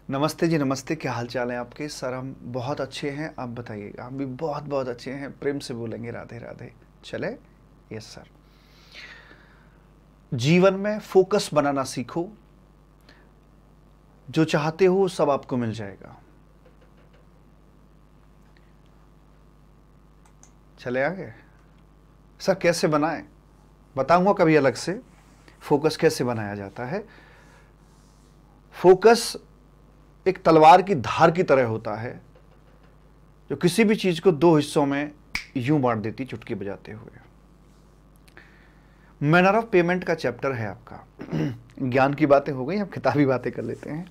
नमस्ते जी, नमस्ते। क्या हाल चाल है आपके? सर हम बहुत अच्छे हैं, आप बताइएगा। हम भी बहुत बहुत अच्छे हैं। प्रेम से बोलेंगे राधे राधे। चले? Yes sir. जीवन में फोकस बनाना सीखो। जो चाहते हो सब आपको मिल जाएगा। चले आगे। सर कैसे बनाएं? बताऊंगा कभी अलग से। फोकस कैसे बनाया जाता है। फोकस एक तलवार की धार की तरह होता है जो किसी भी चीज को दो हिस्सों में यूं बांट देती, चुटकी बजाते हुए। मैनर ऑफ पेमेंट का चैप्टर है आपका। ज्ञान की बातें हो गई, अब किताबी बातें कर लेते हैं।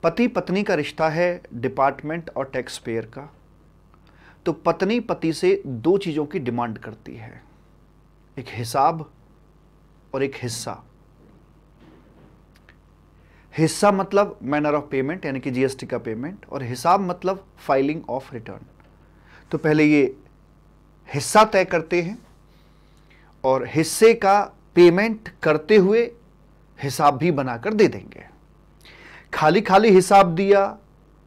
पति पत्नी का रिश्ता है डिपार्टमेंट और टैक्स पेयर का। तो पत्नी पति से दो चीजों की डिमांड करती है, एक हिसाब और एक हिस्सा। हिस्सा मतलब मैनर ऑफ पेमेंट यानी कि जीएसटी का पेमेंट, और हिसाब मतलब फाइलिंग ऑफ रिटर्न। तो पहले ये हिस्सा तय करते हैं और हिस्से का पेमेंट करते हुए हिसाब भी बनाकर दे देंगे। खाली खाली हिसाब दिया,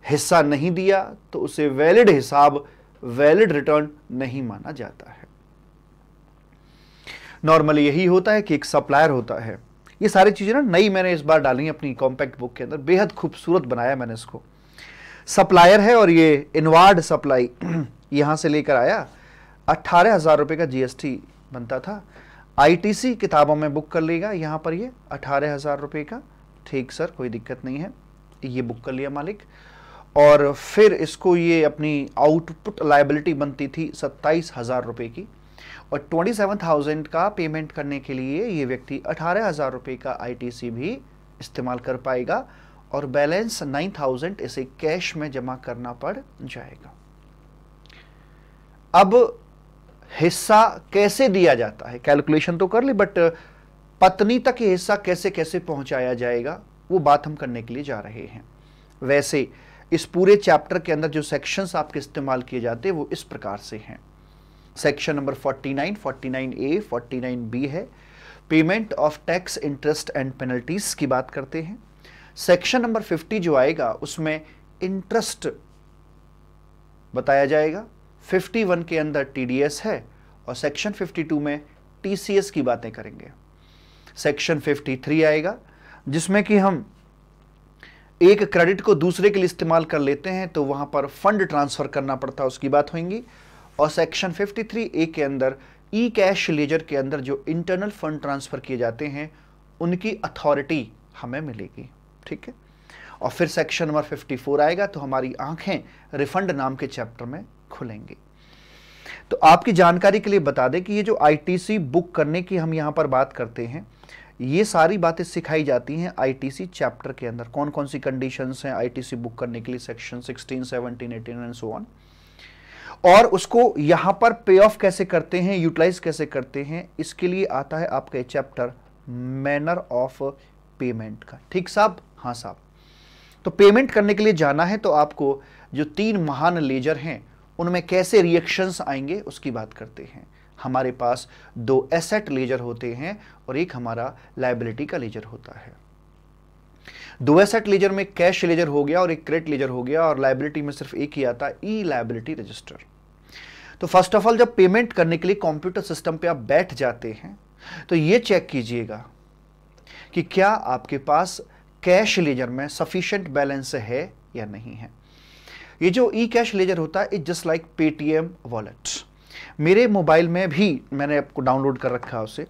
हिस्सा नहीं दिया तो उसे वैलिड हिसाब, वैलिड रिटर्न नहीं माना जाता है। नॉर्मली यही होता है कि एक सप्लायर होता है। ये सारी चीजें ना नई मैंने इस बार डाली अपनी कॉम्पैक्ट बुक के अंदर, बेहद खूबसूरत बनाया मैंने इसको। सप्लायर है और ये इनवार्ड सप्लाई यहां से लेकर आया। 18,000 रुपए का जीएसटी बनता था। आईटीसी किताबों में बुक कर लेगा, यहां पर ये 18,000 रुपए का। ठीक सर, कोई दिक्कत नहीं है, ये बुक कर लिया मालिक। और फिर इसको ये अपनी आउटपुट लायबिलिटी बनती थी 27,000 रुपए की, और 27,000 का पेमेंट करने के लिए ये व्यक्ति 18,000 रुपए का आईटीसी भी इस्तेमाल कर पाएगा, और बैलेंस 9,000 इसे कैश में जमा करना पड़ जाएगा। अब हिस्सा कैसे दिया जाता है, कैलकुलेशन तो कर ली, बट पत्नी तक ये हिस्सा कैसे कैसे पहुंचाया जाएगा वो बात हम करने के लिए जा रहे हैं। वैसे इस पूरे चैप्टर के अंदर जो सेक्शंस आपके इस्तेमाल किए जाते हैं वो इस प्रकार से हैं। सेक्शन नंबर 49, 49A, 49B है, payment of tax, interest and penalties की बात करते हैं। सेक्शन नंबर 50 जो आएगा उसमें इंटरेस्ट बताया जाएगा। 51 के अंदर टीडीएस है, और सेक्शन 52 में टीसीएस की बातें करेंगे। सेक्शन 53 आएगा जिसमें कि हम एक क्रेडिट को दूसरे के लिए इस्तेमाल कर लेते हैं तो वहां पर फंड ट्रांसफर करना पड़ता है, उसकी बात होगी। और सेक्शन 53A के अंदर ई कैश लेजर के अंदर जो इंटरनल फंड ट्रांसफर किए जाते हैं उनकी अथॉरिटी हमें मिलेगी। ठीक है। और फिर सेक्शन नंबर 54 आएगा तो हमारी आंखें रिफंड नाम के चैप्टर में खुलेंगी। तो आपकी जानकारी के लिए बता दें कि ये जो आईटीसी बुक करने की हम यहां पर बात करते हैं, ये सारी बातें सिखाई जाती हैं आईटीसी चैप्टर के अंदर। कौन कौन सी कंडीशंस हैं आईटीसी बुक करने के लिए, सेक्शन 16, 17, 18 एंड सो ऑन। और उसको यहां पर पे ऑफ कैसे करते हैं, यूटिलाइज कैसे करते हैं, इसके लिए आता है आपका चैप्टर मैनर ऑफ पेमेंट का। ठीक साहब? हाँ साहब। तो पेमेंट करने के लिए जाना है तो आपको जो 3 महान लेजर हैं उनमें कैसे रिएक्शंस आएंगे उसकी बात करते हैं। हमारे पास 2 एसेट लेजर होते हैं और एक हमारा लायबिलिटी का लेजर होता है। 2 एसेट लेजर में कैश लेजर हो गया और एक क्रेडिट लेजर हो गया, और लायबिलिटी में सिर्फ एक ही आता है, ई लायबिलिटी रजिस्टर। तो फर्स्ट ऑफ ऑल जब पेमेंट करने के लिए कंप्यूटर सिस्टम पे आप बैठ जाते हैं तो ये चेक कीजिएगा कि क्या आपके पास कैश लेजर में सफिशिएंट बैलेंस है या नहीं है। ये जो ई कैश लेजर होता है, it just like Paytm wallet. मेरे मोबाइल में भी मैंने आपको डाउनलोड कर रखा है उसे,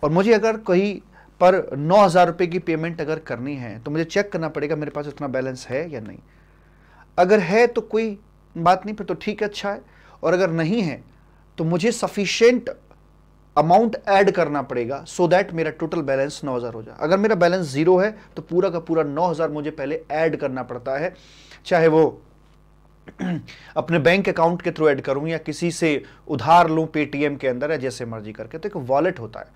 और मुझे अगर कहीं पर 9,000 रुपए की पेमेंट अगर करनी है तो मुझे चेक करना पड़ेगा मेरे पास इतना बैलेंस है या नहीं। अगर है तो कोई बात नहीं, फिर तो ठीक है, अच्छा है। और अगर नहीं है तो मुझे सफिशिएंट अमाउंट ऐड करना पड़ेगा सो दैट मेरा टोटल बैलेंस 9,000 हो जाए। अगर मेरा बैलेंस 0 है तो पूरा का पूरा 9,000 मुझे पहले ऐड करना पड़ता है, चाहे वो अपने बैंक अकाउंट के थ्रू ऐड करूं या किसी से उधार लूं पेटीएम के अंदर, या जैसे मर्जी करके। तो एक वॉलेट होता है,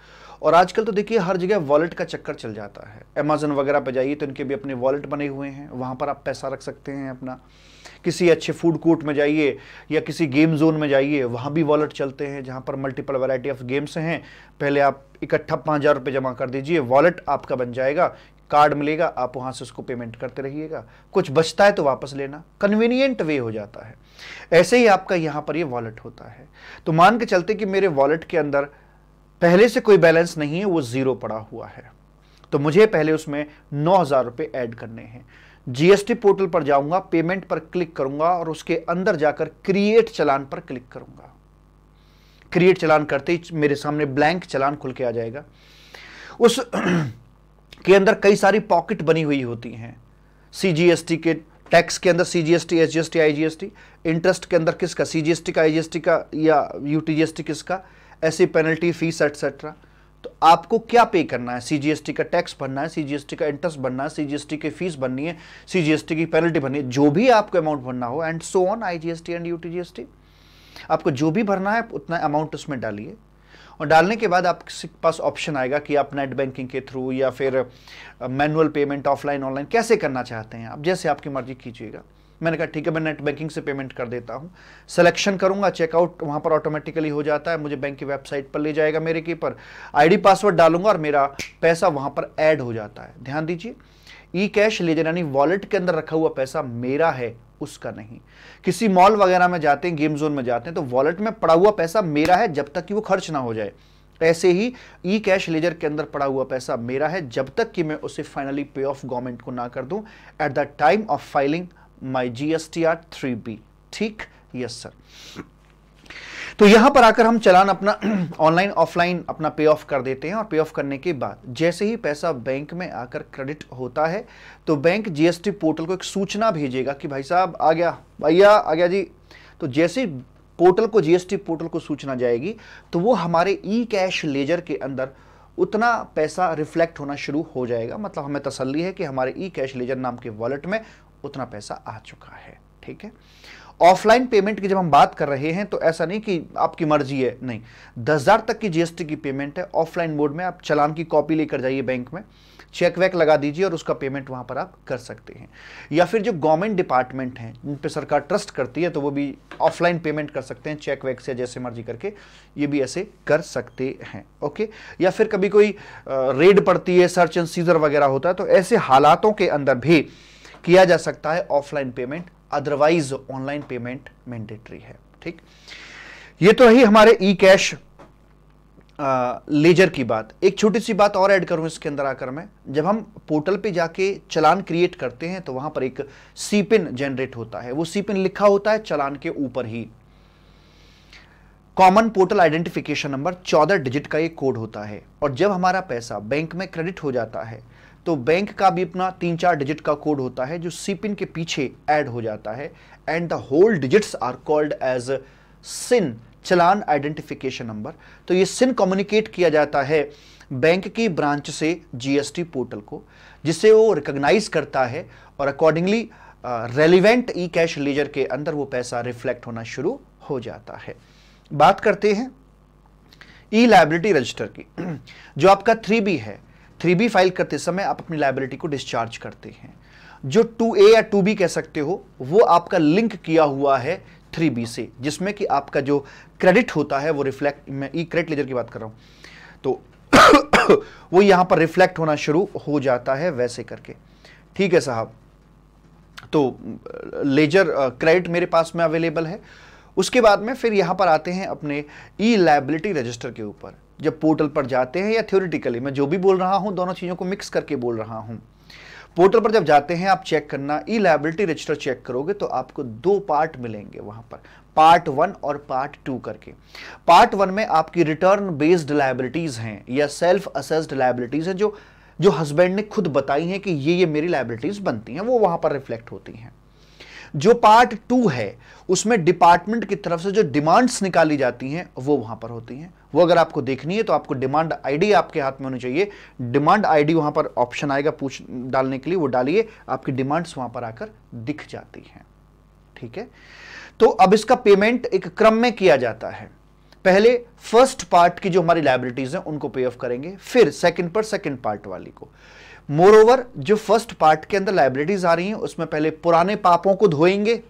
और आजकल तो देखिए हर जगह वॉलेट का चक्कर चल जाता है। अमेज़न वगैरह पे जाइए तो इनके भी अपने वॉलेट बने हुए हैं, वहां पर आप पैसा रख सकते हैं अपना। किसी अच्छे फूड कोर्ट में जाइए या किसी गेम जोन में जाइए, वहाँ भी वॉलेट चलते हैं जहाँ पर मल्टीपल वैरायटी ऑफ गेम्स हैं। पहले आप इकट्ठा 5,000 रुपये जमा कर दीजिए, वॉलेट आपका बन जाएगा, कार्ड मिलेगा, आप वहां से उसको पेमेंट करते रहिएगा, कुछ बचता है तो वापस लेना, कन्वीनियंट वे हो जाता है। ऐसे ही आपका यहां पर ये वॉलेट होता है। तो मान के चलते कि मेरे वॉलेट के अंदर पहले से कोई बैलेंस नहीं है, वो जीरो पड़ा हुआ है, तो मुझे पहले उसमें 9,000 रुपए ऐड करने हैं। जीएसटी पोर्टल पर जाऊंगा, पेमेंट पर क्लिक करूंगा और उसके अंदर जाकर क्रिएट चालान पर क्लिक करूंगा। क्रिएट चालान करते ही मेरे सामने ब्लैंक चालान खुल के आ जाएगा। उस के अंदर कई सारी पॉकेट बनी हुई होती हैं। सीजीएसटी के टैक्स के अंदर सीजीएसटी, एसजीएसटी, आईजीएसटी, इंटरेस्ट के अंदर किसका, सीजीएसटी का, आईजीएसटी का या यूटीजीएसटी किसका, ऐसी पेनल्टी, फीस एटसेट्रा। तो आपको क्या पे करना है, सीजीएसटी का टैक्स भरना है, सीजीएसटी का इंटरेस्ट भरना है, सीजीएसटी की फीस भरनी है, सीजीएसटी की पेनल्टी भरनी है, जो भी आपको अमाउंट भरना हो, and so on, IGST and UTGST. आपको जो भी भरना है उतना अमाउंट उसमें डालिए, और डालने के बाद आपके पास ऑप्शन आएगा कि आप नेट बैंकिंग के थ्रू या फिर मैनुअल पेमेंट, ऑफलाइन, ऑनलाइन कैसे करना चाहते हैं आप, जैसे आपकी मर्जी कीजिएगा। मैंने कहा ठीक है, मैं नेट बैंकिंग से पेमेंट कर देता हूं। सिलेक्शन करूंगा, चेकआउट वहां पर ऑटोमेटिकली हो जाता है, मुझे बैंक की वेबसाइट पर ले जाएगा मेरे की पर, आईडी पासवर्ड डालूंगा और मेरा पैसा वहां पर ऐड हो जाता है। ध्यान दीजिए, ई कैश लेजर यानी वॉलेट के अंदर रखा हुआ पैसा मेरा है, उसका नहीं। किसी मॉल वगैरह में जाते हैं, गेम जोन में जाते हैं, तो वॉलेट में पड़ा हुआ पैसा मेरा है जब तक कि वो खर्च ना हो जाए। ऐसे ही ई कैश लेजर के अंदर पड़ा हुआ पैसा मेरा है जब तक कि मैं उसे फाइनली पे ऑफ गवर्नमेंट को ना कर दूं at the time of filing my GSTR 3B। ठीक, यस सर। तो यहां पर आकर हम चालान अपना ऑनलाइन ऑफलाइन अपना पे ऑफ कर देते हैं, और पे ऑफ करने के बाद जैसे ही पैसा बैंक में आकर क्रेडिट होता है तो बैंक जीएसटी पोर्टल को एक सूचना भेजेगा कि भाई साहब आ गया, भैया आ गया जी। तो जैसे पोर्टल को, जीएसटी पोर्टल को सूचना जाएगी तो वो हमारे ई कैश लेजर के अंदर उतना पैसा रिफ्लेक्ट होना शुरू हो जाएगा। मतलब हमें तसल्ली है कि हमारे ई कैश लेजर नाम के वॉलेट में उतना पैसा आ चुका है। ठीक है, ऑफलाइन पेमेंट की जब हम बात कर रहे हैं तो ऐसा नहीं कि आपकी मर्जी है, नहीं, 10,000 तक की जीएसटी की पेमेंट है। ऑफलाइन मोड में आप चालान की कॉपी लेकर जाइए बैंक में, चेक वेक लगा दीजिए और उसका पेमेंट वहां पर आप कर सकते हैं। या फिर जो गवर्नमेंट डिपार्टमेंट हैं जिन पे सरकार ट्रस्ट करती है तो वो भी ऑफलाइन पेमेंट कर सकते हैं, चेक वेक से, जैसे मर्जी करके ये भी ऐसे कर सकते हैं। ओके, या फिर कभी कोई रेड पड़ती है, सर्च एंड सीजर वगैरह होता है, तो ऐसे हालातों के अंदर भी किया जा सकता है offline payment, otherwise online payment mandatory है। ठीक, ये तो ही हमारे ई कैश लेजर की बात। एक छोटी सी बात और ऐड करूं इसके अंदर आकर मैं, जब हम पोर्टल पे जाके चालान क्रिएट करते हैं तो वहां पर एक सीपिन जनरेट होता है। वो सीपिन लिखा होता है चालान के ऊपर ही, common portal identification number, 14 digit का ये कोड होता है। और जब हमारा पैसा बैंक में क्रेडिट हो जाता है तो बैंक का भी अपना 3-4 डिजिट का कोड होता है जो सीपिन के पीछे ऐड हो जाता है, and the whole digits are called as CIN, challan identification number. तो ये सिन कम्युनिकेट किया जाता है बैंक की ब्रांच से जीएसटी पोर्टल को, जिसे वो रिकॉग्नाइज करता है और अकॉर्डिंगली रेलिवेंट ई कैश लेजर के अंदर वो पैसा रिफ्लेक्ट होना शुरू हो जाता है। बात करते हैं ई लायबिलिटी रजिस्टर की। जो आपका 3B है, 3B फाइल करते समय आप अपनी लायबिलिटी को डिस्चार्ज करते हैं। जो 2A या 2B कह सकते हो वो आपका लिंक किया हुआ है 3B से, जिसमें कि आपका जो क्रेडिट होता है वो रिफ्लेक्ट, मैं ई क्रेडिट लेजर की बात कर रहा हूं, तो वो यहां पर रिफ्लेक्ट होना शुरू हो जाता है वैसे करके। ठीक है साहब, तो लेजर क्रेडिट मेरे पास में अवेलेबल है। उसके बाद में फिर यहां पर आते हैं अपने ई लायबिलिटी रजिस्टर के ऊपर। जब पोर्टल पर जाते हैं, या थ्योरेटिकली मैं जो भी बोल रहा हूं दोनों चीजों को मिक्स करके बोल रहा हूं, पोर्टल पर जब जाते हैं आप चेक करना, ई लायबिलिटी रजिस्टर चेक करोगे तो आपको 2 पार्ट मिलेंगे वहां पर, पार्ट 1 और पार्ट 2 करके। पार्ट 1 में आपकी रिटर्न बेस्ड लायबिलिटीज हैं या सेल्फ असेस्ड लायबिलिटीज हैं, जो हस्बैंड ने खुद बताई हैं कि ये मेरी लायबिलिटीज बनती हैं, वो वहां पर रिफ्लेक्ट होती हैं। जो पार्ट 2 है उसमें डिपार्टमेंट की तरफ से जो डिमांड्स निकाली जाती हैं वो वहां पर होती हैं। वो अगर आपको देखनी है तो आपको डिमांड आईडी आपके हाथ में होनी चाहिए। डिमांड आईडी वहां पर ऑप्शन आएगा पूछ डालने के लिए, वो डालिए, आपकी डिमांड्स वहां पर आकर दिख जाती हैं। ठीक है, तो अब इसका पेमेंट एक क्रम में किया जाता है। पहले फर्स्ट पार्ट की जो हमारी लायबिलिटीज हैं उनको पे ऑफ करेंगे, फिर सेकंड पर सेकंड पार्ट वाली को। मोरओवर जो फर्स्ट पार्ट के अंदर लायबिलिटीज आ रही हैं उसमें पहले पुराने पापों को धोएंगे,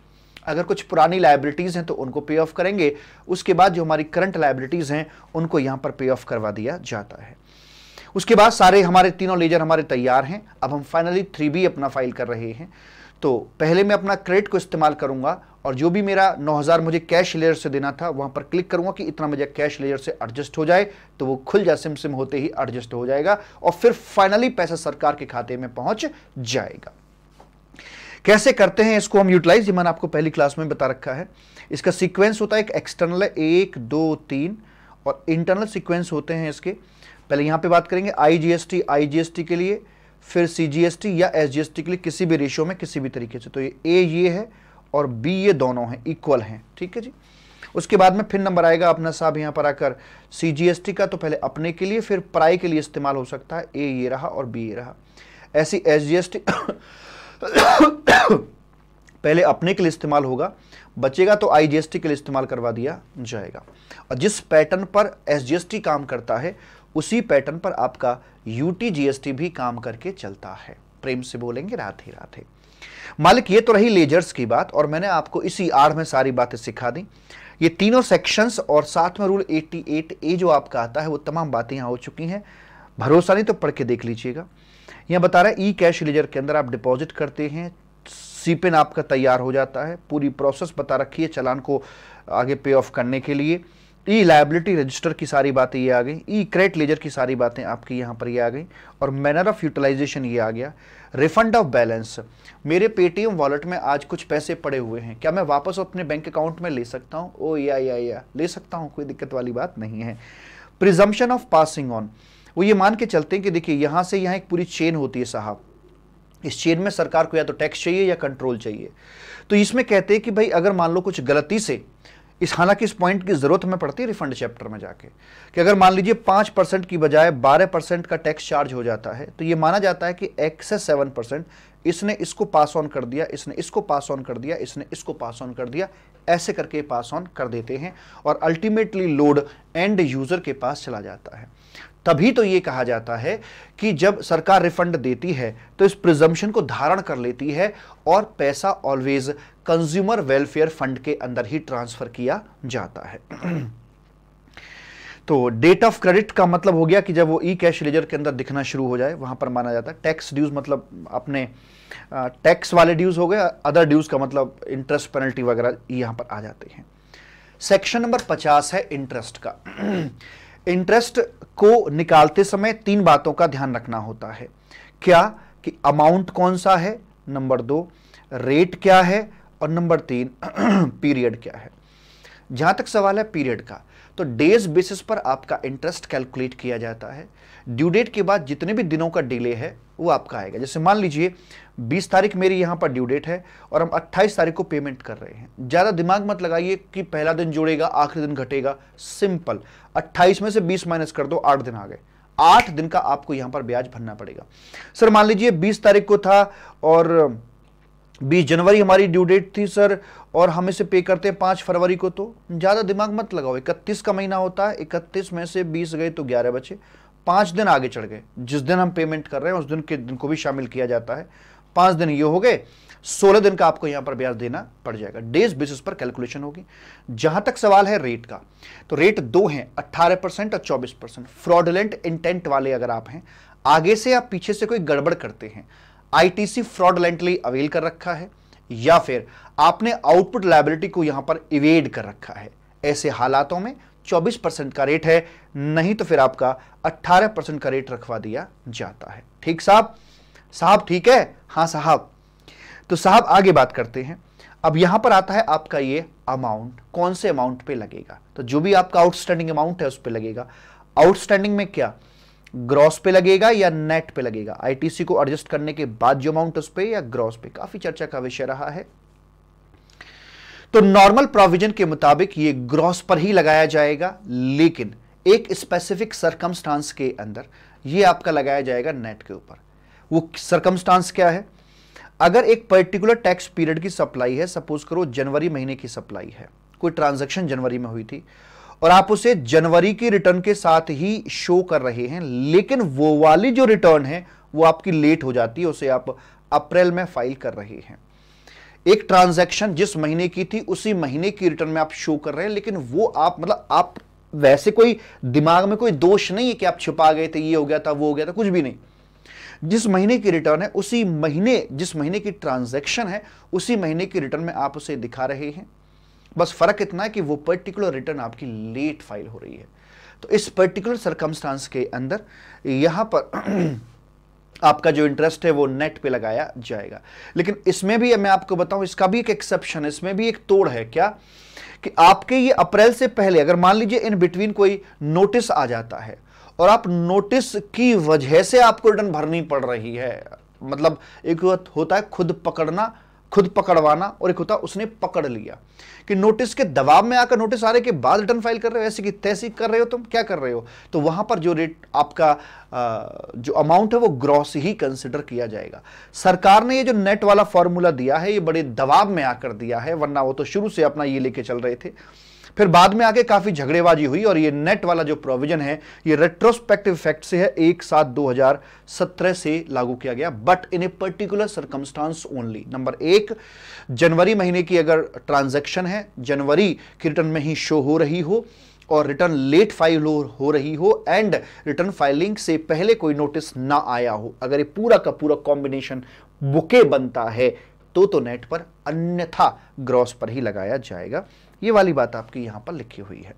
अगर कुछ पुरानी लायबिलिटीज हैं तो उनको पे ऑफ करेंगे। उसके बाद जो हमारी करंट लायबिलिटीज हैं उनको यहां पर पे ऑफ करवा दिया जाता है। उसके बाद सारे हमारे तीनों लेजर हमारे तैयार हैं। अब हम फाइनली 3B अपना फाइल कर रहे हैं। तो पहले मैं अपना क्रेडिट को इस्तेमाल करूंगा और जो भी मेरा 9000 मुझे कैश लेजर से देना था वहां पर क्लिक करूंगा कि इतना मुझे कैश लेजर से एडजस्ट हो जाए, तो वो खुल जाए, सिम सिम होते ही एडजस्ट हो जाएगा और फिर फाइनली पैसा सरकार के खाते में पहुंच जाएगा। कैसे करते हैं इसको हम यूटिलाइज, ये मैंने आपको पहली क्लास में बता रखा है। इसका सीक्वेंस होता है, एक एक्सटर्नल है 1 2 3 और इंटरनल सीक्वेंस होते हैं इसके। पहले यहां पे बात करेंगे आईजीएसटी के लिए, फिर सीजीएसटी या एसजीएसटी के लिए किसी भी रेशियो में किसी भी तरीके से। तो ये है और बी ये दोनों हैं, इक्वल हैं, ठीक है जी। उसके बाद में फिर नंबर आएगा अपना साहब यहाँ पर आकर सीजीएसटी का, तो पहले अपने के लिए फिर पराई के लिए इस्तेमाल हो सकता है, ए ये रहा और बी ये रहा। ऐसी एसजीएसटी पहले अपने के लिए इस्तेमाल होगा, बचेगा तो आईजीएसटी के लिए इस्तेमाल करवा दिया जाएगा। और जिस पैटर्न पर एसजीएसटी काम करता है उसी पैटर्न पर आपका यूटीजीएसटी भी काम करके चलता है। प्रेम से बोलेंगे राधे राधे। मालिक ये तो रही लेजर्स की बात और मैंने आपको इसी आड़ में सारी बातें सिखा दी। ये तीनों सेक्शंस और साथ में रूल 88A जो आपका आता है वो तमाम बातें यहाँ हो चुकी हैं। भरोसा नहीं तो पढ़ के देख लीजिएगा। यहाँ बता रहा है ई कैश लेजर के अंदर आप डिपॉजिट करते हैं, सीपिन आपका तैयार हो जाता है, पूरी प्रोसेस बता रखी है चालान को आगे पे ऑफ करने के लिए। ई लायबिलिटी रजिस्टर की सारी बातें ये आ गई, ई क्रेडिट लेजर की सारी बातें आपकी यहाँ पर ये आ गई और मैनर ऑफ यूटिलाइजेशन ये आ गया। रिफंड ऑफ बैलेंस, मेरे पेटीएम वॉलेट में आज कुछ पैसे पड़े हुए हैं, क्या मैं वापस अपने बैंक अकाउंट में ले सकता हूँ? ओ या ले सकता हूँ, कोई दिक्कत वाली बात नहीं है। प्रिजम्पशन ऑफ पासिंग ऑन, वो ये मान के चलते हैं कि देखिए यहाँ से यहाँ एक पूरी चेन होती है साहब, इस चेन में सरकार को या तो टैक्स चाहिए या कंट्रोल चाहिए। तो इसमें कहते हैं कि भाई अगर मान लो कुछ गलती से हालांकि इस पॉइंट की जरूरत हमें पड़ती है रिफंड चैप्टर में जाके, कि अगर मान लीजिए 5% की बजाय 12% का टैक्स चार्ज हो जाता है तो ये माना जाता है कि एक्सेस 7% इसने इसको पास ऑन कर दिया, इसने इसको पास ऑन कर दिया, इसने इसको पास ऑन कर दिया, ऐसे करके पास ऑन कर देते हैं और अल्टीमेटली लोड एंड यूजर के पास चला जाता है। तभी तो ये कहा जाता है कि जब सरकार रिफंड देती है तो इस प्रिजम्पशन को धारण कर लेती है और पैसा ऑलवेज कंज्यूमर वेलफेयर फंड के अंदर ही ट्रांसफर किया जाता है। तो डेट ऑफ क्रेडिट का मतलब हो गया कि जब वो ई कैश लेजर के अंदर दिखना शुरू हो जाए वहां पर माना जाता है। टैक्स ड्यूज मतलब अपने टैक्स वाले ड्यूज हो गए, अदर ड्यूज का मतलब इंटरेस्ट पेनल्टी वगैरह यहां पर आ जाते हैं। सेक्शन नंबर 50 है इंटरेस्ट का। इंटरेस्ट को निकालते समय 3 बातों का ध्यान रखना होता है। क्या कि अमाउंट कौन सा है, नंबर 2 रेट क्या है और नंबर 3 पीरियड क्या है। जहां तक सवाल है पीरियड का, तो डेज बेसिस पर आपका इंटरेस्ट कैलकुलेट किया जाता है। ड्यू डेट के बाद जितने भी दिनों का डिले है वो आपका आएगा। जैसे मान लीजिए 20 तारीख मेरी यहां पर ड्यू डेट है और हम 28 तारीख को पेमेंट कर रहे हैं। ज्यादा दिमाग मत लगाइए कि पहला दिन जुड़ेगा आखिरी दिन घटेगा, सिंपल 28 में से 20 माइनस कर दो, 8 दिन आ गए, 8 दिन का आपको यहां पर ब्याज भरना पड़ेगा। सर मान लीजिए 20 तारीख को था और 20 जनवरी हमारी ड्यू डेट थी सर और हम इसे पे करते हैं 5 फरवरी को, तो ज्यादा दिमाग मत लगाओ। 31 का महीना होता है, 31 में से 20 गए तो 11 बचे, 5 दिन आगे चढ़ गए। जिस दिन हम पेमेंट कर रहे हैं उस दिन के दिन को भी शामिल किया जाता है। 5 दिन ये हो गए, 16 दिन का आपको यहां पर ब्याज देना पड़ जाएगा। डेज बेसिस पर कैलकुलेशन होगी। जहां तक सवाल है रेट का, तो रेट 2 हैं, 18% और 24%। फ्रॉडुलेंट इंटेंट वाले अगर आप हैं, आगे से या पीछे से कोई गड़बड़ करते हैं, आईटीसी फ्रॉडुलेंटली अवेल कर रखा है या फिर आपने आउटपुट लायबिलिटी को यहां पर इवेड कर रखा है, ऐसे हालातों में 24% का रेट है, नहीं तो फिर आपका 18% का रेट रखवा दिया जाता है। ठीक साहब? साहब ठीक है? हाँ साहब। तो साहब आगे बात करते हैं। अब यहां पर आता है आपका ये अमाउंट, कौन से अमाउंट पे लगेगा? तो जो भी आपका आउटस्टैंडिंग अमाउंट है उस पे लगेगा। आउटस्टैंडिंग में क्या ग्रॉस पे लगेगा या नेट पे लगेगा? आईटीसी को एडजस्ट करने के बाद जो अमाउंट उस पे या ग्रॉस पे, काफी चर्चा का विषय रहा है। तो नॉर्मल प्रोविजन के मुताबिक ये ग्रॉस पर ही लगाया जाएगा, लेकिन एक स्पेसिफिक सरकमस्टांस के अंदर ये आपका लगाया जाएगा नेट के ऊपर। वो सरकमस्टांस क्या है? अगर एक पर्टिकुलर टैक्स पीरियड की सप्लाई है, सपोज करो जनवरी महीने की सप्लाई है, कोई ट्रांजैक्शन जनवरी में हुई थी और आप उसे जनवरी की रिटर्न के साथ ही शो कर रहे हैं, लेकिन वो वाली जो रिटर्न है वो आपकी लेट हो जाती है, उसे आप अप्रैल में फाइल कर रहे हैं। एक ट्रांजैक्शन जिस महीने की थी उसी महीने की रिटर्न में आप शो कर रहे हैं, लेकिन वो आप वैसे कोई दिमाग में कोई दोष नहीं है कि आप छुपा गए थे, ये हो गया था, वो हो गया था, कुछ भी नहीं। जिस महीने की रिटर्न है उसी महीने, जिस महीने की ट्रांजैक्शन है उसी महीने की रिटर्न में आप उसे दिखा रहे हैं। बस फर्क इतना है कि वो पर्टिकुलर रिटर्न आपकी लेट फाइल हो रही है। तो इस पर्टिकुलर सर्कमस्टांस के अंदर यहां पर आपका जो इंटरेस्ट है वो नेट पे लगाया जाएगा। लेकिन इसमें भी मैं आपको बताऊं, इसका भी एक एक्सेप्शन है, इसमें भी एक तोड़ है। क्या कि आपके ये अप्रैल से पहले अगर मान लीजिए इन बिटवीन कोई नोटिस आ जाता है और आप नोटिस की वजह से आपको रिटर्न भरनी पड़ रही है, मतलब एक होता है खुद पकड़ना, खुद पकड़वाना, और एक होता है उसने पकड़ लिया, कि नोटिस के दबाव में आकर नोटिस आ रहे के बाद रिटर्न फाइल कर रहे हो, ऐसी की तैसी कर रहे हो, तुम क्या कर रहे हो। तो वहां पर जो रेट आपका जो अमाउंट है वो ग्रॉस ही कंसिडर किया जाएगा। सरकार ने ये जो नेट वाला फॉर्मूला दिया है ये बड़े दबाव में आकर दिया है, वरना वो तो शुरू से अपना ये लेके चल रहे थे। फिर बाद में आके काफी झगड़ेबाजी हुई और ये नेट वाला जो प्रोविजन है ये रेट्रोस्पेक्टिव इफेक्ट से है, 1/7/2017 से लागू किया गया, but in a particular circumstance only. Number 1, जनवरी महीने की अगर ट्रांजैक्शन है, जनवरी की रिटर्न में ही शो हो रही हो और रिटर्न लेट फाइल हो रही हो एंड रिटर्न फाइलिंग से पहले कोई नोटिस ना आया हो, अगर ये पूरा का पूरा कॉम्बिनेशन बुके बनता है तो नेट पर, अन्यथा ग्रॉस पर ही लगाया जाएगा। ये वाली बात आपकी यहां पर लिखी हुई है।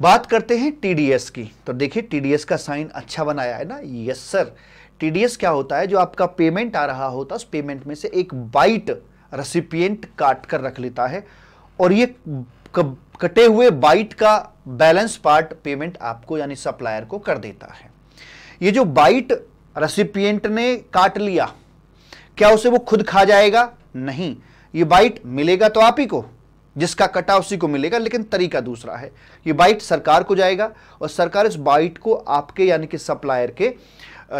बात करते हैं टीडीएस की। तो देखिए टीडीएस का साइन अच्छा बनाया है ना, यस सर। टीडीएस क्या होता है, जो आपका पेमेंट आ रहा होता है उस पेमेंट में से एक बाइट रेसिपिएंट काट कर रख लेता है और ये कटे हुए बाइट का बैलेंस पार्ट पेमेंट आपको यानी सप्लायर को कर देता है। ये जो बाइट रेसिपिएंट ने काट लिया, क्या उसे वो खुद खा जाएगा? नहीं, ये बाइट मिलेगा तो आप ही को, जिसका कटा उसी को मिलेगा, लेकिन तरीका दूसरा है। ये बाइट सरकार को जाएगा और सरकार इस बाइट को आपके यानी कि सप्लायर के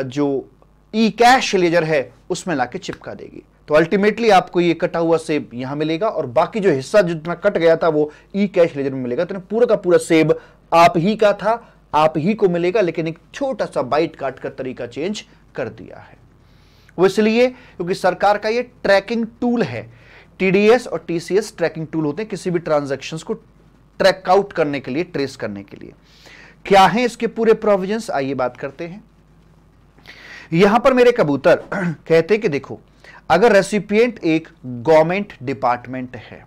जो ई कैश लेजर है उसमें लाके चिपका देगी। तो अल्टीमेटली आपको ये कटा हुआ सेब यहां मिलेगा और बाकी जो हिस्सा जितना कट गया था वो ई कैश लेजर में मिलेगा। तो पूरा का पूरा सेब आप ही का था, आप ही को मिलेगा, लेकिन एक छोटा सा बाइट काट कर तरीका चेंज कर दिया है। वो इसलिए क्योंकि सरकार का ये ट्रैकिंग टूल है। टीडीएस और टीसीएस ट्रैकिंग टूल होते हैं किसी भी ट्रांजैक्शंस को ट्रैक आउट करने के लिए, ट्रेस करने के लिए। क्या है इसके पूरे प्रोविजंस, आइए बात करते हैं। यहां पर मेरे कबूतर कहते हैं कि देखो, अगर रेसिपिएंट एक गवर्नमेंट डिपार्टमेंट है,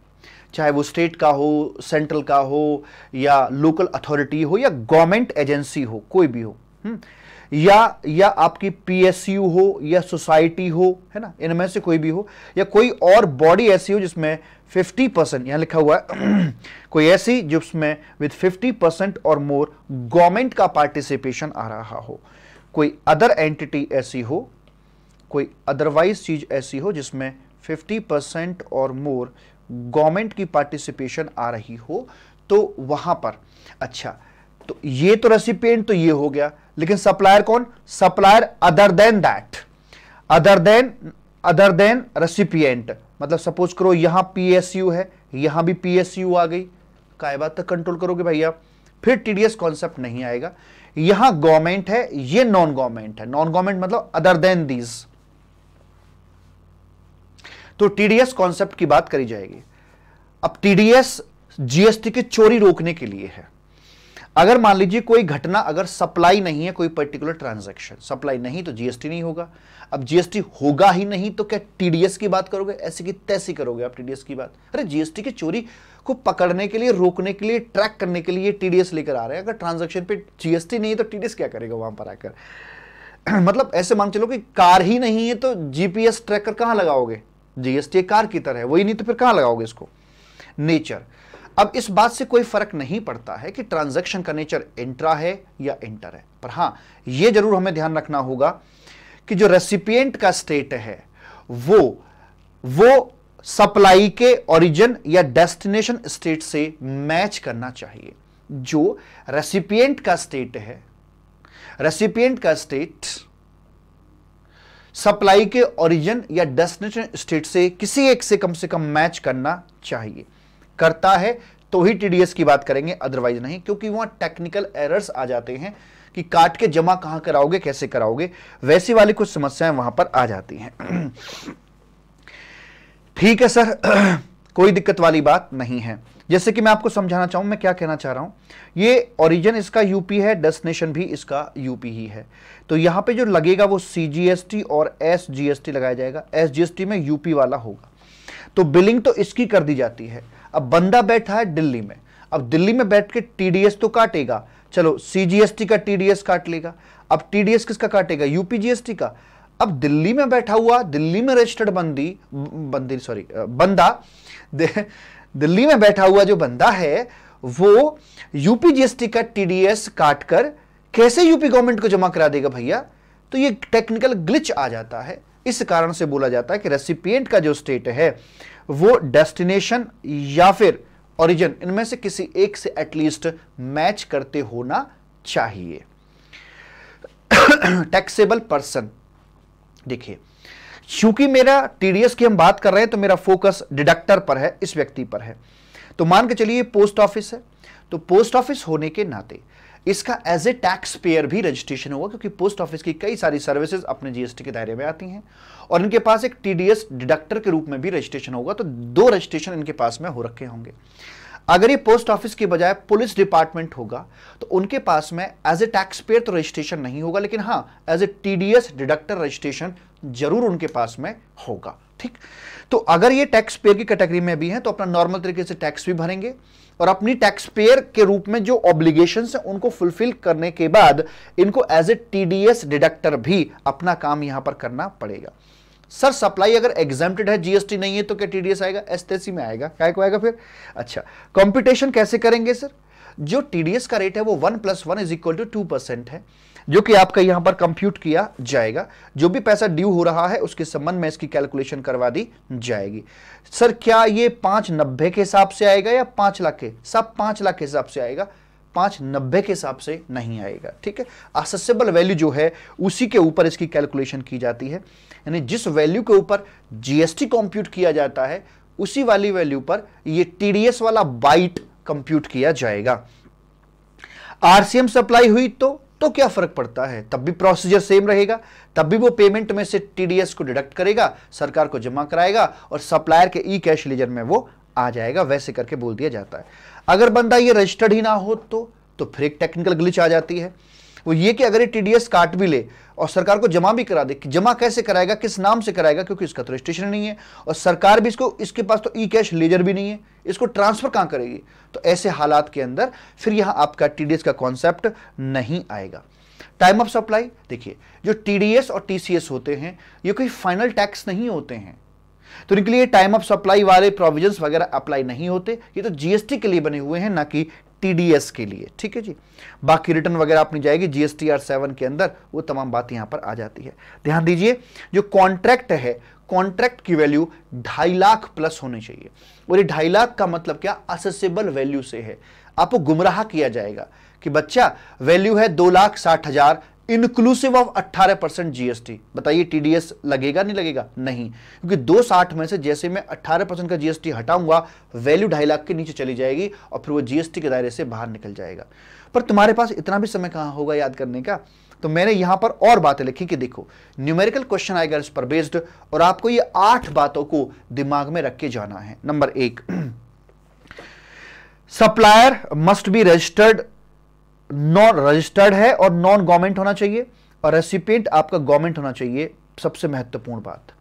चाहे वो स्टेट का हो, सेंट्रल का हो, या लोकल अथॉरिटी हो, या गवर्नमेंट एजेंसी हो, कोई भी हो, या आपकी पीएसयू हो या सोसाइटी हो, है ना, इनमें से कोई भी हो, या कोई और बॉडी ऐसी हो जिसमें 50%, यहां लिखा हुआ है कोई ऐसी जिसमें विद 50% और मोर गवर्नमेंट का पार्टिसिपेशन आ रहा हो, कोई अदर एंटिटी ऐसी हो, कोई अदरवाइज चीज ऐसी हो जिसमें 50% और मोर गवर्नमेंट की पार्टिसिपेशन आ रही हो, तो वहां पर अच्छा, तो ये तो रेसिपिएंट तो ये हो गया, लेकिन सप्लायर कौन? Supplier other than that, other than recipient. मतलब सपोज करो यहां पीएसयू है, यहां भी पीएसयू आ गई, काय बात तक कंट्रोल करोगे भैया, फिर टीडीएस कॉन्सेप्ट नहीं आएगा। यहां गवर्नमेंट है, ये नॉन गवर्नमेंट है, नॉन गवर्नमेंट मतलब अदर देन दीज, तो टीडीएस कॉन्सेप्ट की बात करी जाएगी। अब टीडीएस जीएसटी की चोरी रोकने के लिए है। अगर मान लीजिए कोई घटना, अगर सप्लाई नहीं है, कोई पर्टिकुलर ट्रांजैक्शन सप्लाई नहीं, तो जीएसटी नहीं होगा। अब जीएसटी होगा ही नहीं तो क्या टीडीएस की बात करोगे? ऐसी की तैसी करोगे आप टीडीएस की बात? अरे जीएसटी की चोरी को पकड़ने के लिए, रोकने के लिए, ट्रैक करने के लिए टीडीएस लेकर आ रहे हैं। अगर ट्रांजैक्शन पे जीएसटी नहीं है तो टीडीएस क्या करेगा वहां पर आकर? मतलब ऐसे मान चलो कि कार ही नहीं है तो जीपीएस ट्रैकर कहां लगाओगे? जीएसटी कार की तरह है, वही नहीं तो फिर कहां लगाओगे इसको? नेचर। अब इस बात से कोई फर्क नहीं पड़ता है कि ट्रांजैक्शन का नेचर इंट्रा है या इंटर है, पर हां यह जरूर हमें ध्यान रखना होगा कि जो रेसिपिएंट का स्टेट है वो सप्लाई के ओरिजिन या डेस्टिनेशन स्टेट से मैच करना चाहिए। जो रेसिपिएंट का स्टेट है, रेसिपिएंट का स्टेट सप्लाई के ओरिजिन या डेस्टिनेशन स्टेट से किसी एक से कम मैच करना चाहिए। करता है तो ही टीडीएस की बात करेंगे, अदरवाइज नहीं, क्योंकि वहां टेक्निकल एरर्स आ जाते हैं कि काट के जमा कहां कराओगे, कैसे कराओगे, वैसी वाली कुछ समस्याएं वहां पर आ जाती हैं। ठीक है सर, कोई दिक्कत वाली बात नहीं है। जैसे कि मैं आपको समझाना चाहूं मैं क्या कहना चाह रहा हूं, ये ओरिजिन इसका यूपी है, डेस्टिनेशन भी इसका यूपी ही है, तो यहां पे जो लगेगा वो सीजीएसटी और एसजीएसटी लगाया जाएगा। एसजीएसटी में यूपी वाला होगा, तो बिलिंग तो इसकी कर दी जाती है। अब बंदा बैठा है दिल्ली में, अब दिल्ली में बैठ के टीडीएस तो काटेगा, चलो सीजीएसटी का टीडीएस काट लेगा। अब टीडीएस किसका काटेगा? यूपी जीएसटी का। अब दिल्ली में बैठा हुआ, दिल्ली में रजिस्टर्ड बंदा दिल्ली में बैठा हुआ जो बंदा है वो यूपी जीएसटी का टीडीएस काट कर कैसे यूपी गवर्नमेंट को जमा करा देगा भैया? तो ये टेक्निकल ग्लिच आ जाता है। इस कारण से बोला जाता है कि रेसिपिएंट का जो स्टेट है वो डेस्टिनेशन या फिर ओरिजिन, इनमें से किसी एक से एटलीस्ट मैच करते होना चाहिए। टैक्सेबल पर्सन, देखिए चूंकि मेरा टीडीएस की हम बात कर रहे हैं तो मेरा फोकस डिडक्टर पर है, इस व्यक्ति पर है। तो मान के चलिए पोस्ट ऑफिस है, तो पोस्ट ऑफिस होने के नाते इसका एज ए टैक्स पेयर भी रजिस्ट्रेशन होगा, क्योंकि पोस्ट ऑफिस की कई सारी सर्विसेज अपने जीएसटी के दायरे में आती हैं और इनके पास एक टीडीएस डिडक्टर के रूप में भी रजिस्ट्रेशन होगा। तो 2 रजिस्ट्रेशन इनके पास में हो रखे होंगे। अगर ये पोस्ट ऑफिस की बजाय पुलिस डिपार्टमेंट होगा तो उनके पास में एज ए टैक्स पेयर तो रजिस्ट्रेशन नहीं होगा, लेकिन हाँ as a TDS deductor registration जरूर उनके पास में होगा। ठीक, तो अगर ये टैक्स पेयर की कैटेगरी में भी है तो अपना नॉर्मल तरीके से टैक्स भी भरेंगे और अपनी टैक्स पेयर के रूप में जो ऑब्लिगेशंस है उनको फुलफिल करने के बाद इनको एज ए टीडीएस डिडक्टर भी अपना काम यहां पर करना पड़ेगा। सर सप्लाई अगर एग्जेम्प्टेड है, जीएसटी नहीं है, तो क्या टीडीएस आएगा? एसटीसी में आएगा। क्या को आएगा फिर? अच्छा, कंप्यूटेशन कैसे करेंगे सर? जो टीडीएस का रेट है वो 1 + 1 = 2% है, जो कि आपका यहां पर कंप्यूट किया जाएगा। जो भी पैसा ड्यू हो रहा है उसके संबंध में इसकी कैलकुलेशन करवा दी जाएगी। सर क्या ये 590 के हिसाब से आएगा या 5 लाख के? सब 5 लाख के हिसाब से आएगा, 590 के हिसाब से नहीं आएगा। ठीक है, असेसेबल वैल्यू जो है उसी के ऊपर इसकी कैलकुलेशन की जाती है, यानी जिस वैल्यू के ऊपर जीएसटी कंप्यूट किया जाता है उसी वाली वैल्यू पर ये टीडीएस वाला बाइट कंप्यूट किया जाएगा। आरसीएम सप्लाई हुई तो क्या फर्क पड़ता है? तब भी प्रोसीजर सेम रहेगा, तब भी वो पेमेंट में से टीडीएस को डिडक्ट करेगा, सरकार को जमा कराएगा और सप्लायर के ई कैश लेजर में वो आ जाएगा। वैसे करके बोल दिया जाता है। अगर बंदा ये रजिस्टर्ड ही ना हो तो फिर एक टेक्निकल ग्लिच आ जाती है, वो ये कि अगर ये टीडीएस काट भी ले और सरकार को जमा भी करा दे, जमा कैसे कराएगा, किस नाम से कराएगा? क्योंकि इसका तो रजिस्ट्रेशन नहीं है और सरकार भी इसके पास तो ई कैश लेजर भी नहीं है, इसको ट्रांसफर कहां करेगी? तो ऐसे हालात के अंदर फिर यहां आपका टीडीएस का कॉन्सेप्ट नहीं आएगा। टाइम ऑफ सप्लाई, देखिए जो टीडीएस और टीसीएस होते हैं ये कोई फाइनल टैक्स नहीं होते हैं, तो इनके लिए टाइम ऑफ सप्लाई वाले प्रोविजंस वगैरह अप्लाई नहीं होते। ये तो जीएसटी के लिए बने हुए हैं, ना कि टीडीएस के लिए। ठीक है जी, बाकी रिटर्न वगैरह अपनी जाएगी जीएसटीआर 7 के अंदर, वो तमाम बात यहां पर आ जाती है। ध्यान दीजिए, जो कॉन्ट्रैक्ट है, कॉन्ट्रैक्ट की वैल्यू 2.5 लाख प्लस होनी चाहिए। और ये 2.5 लाख का मतलब क्या? असेसेबल वैल्यू से है। आपको गुमराह किया जाएगा कि बच्चा वैल्यू है 2,60,000 इंक्लूसिव ऑफ 18% जीएसटी। बताइए टीडीएस लगेगा नहीं लगेगा? नहीं, क्योंकि 260 में से जैसे मैं 18% का जीएसटी हटाऊंगा वैल्यू 2.5 लाख के नीचे चली जाएगी और फिर वो जीएसटी के दायरे से बाहर निकल जाएगा। पर तुम्हारे पास इतना भी समय कहां होगा याद करने का, तो मैंने यहां पर और बातें लिखी कि देखो न्यूमेरिकल क्वेश्चन आएगा इस पर बेस्ड, और आपको ये 8 बातों को दिमाग में रख के जाना है। Number 1, supplier must be registered, non registered है और नॉन गवर्नमेंट होना चाहिए, और रेसिपिएंट आपका गवर्नमेंट होना चाहिए। सबसे महत्वपूर्ण बात,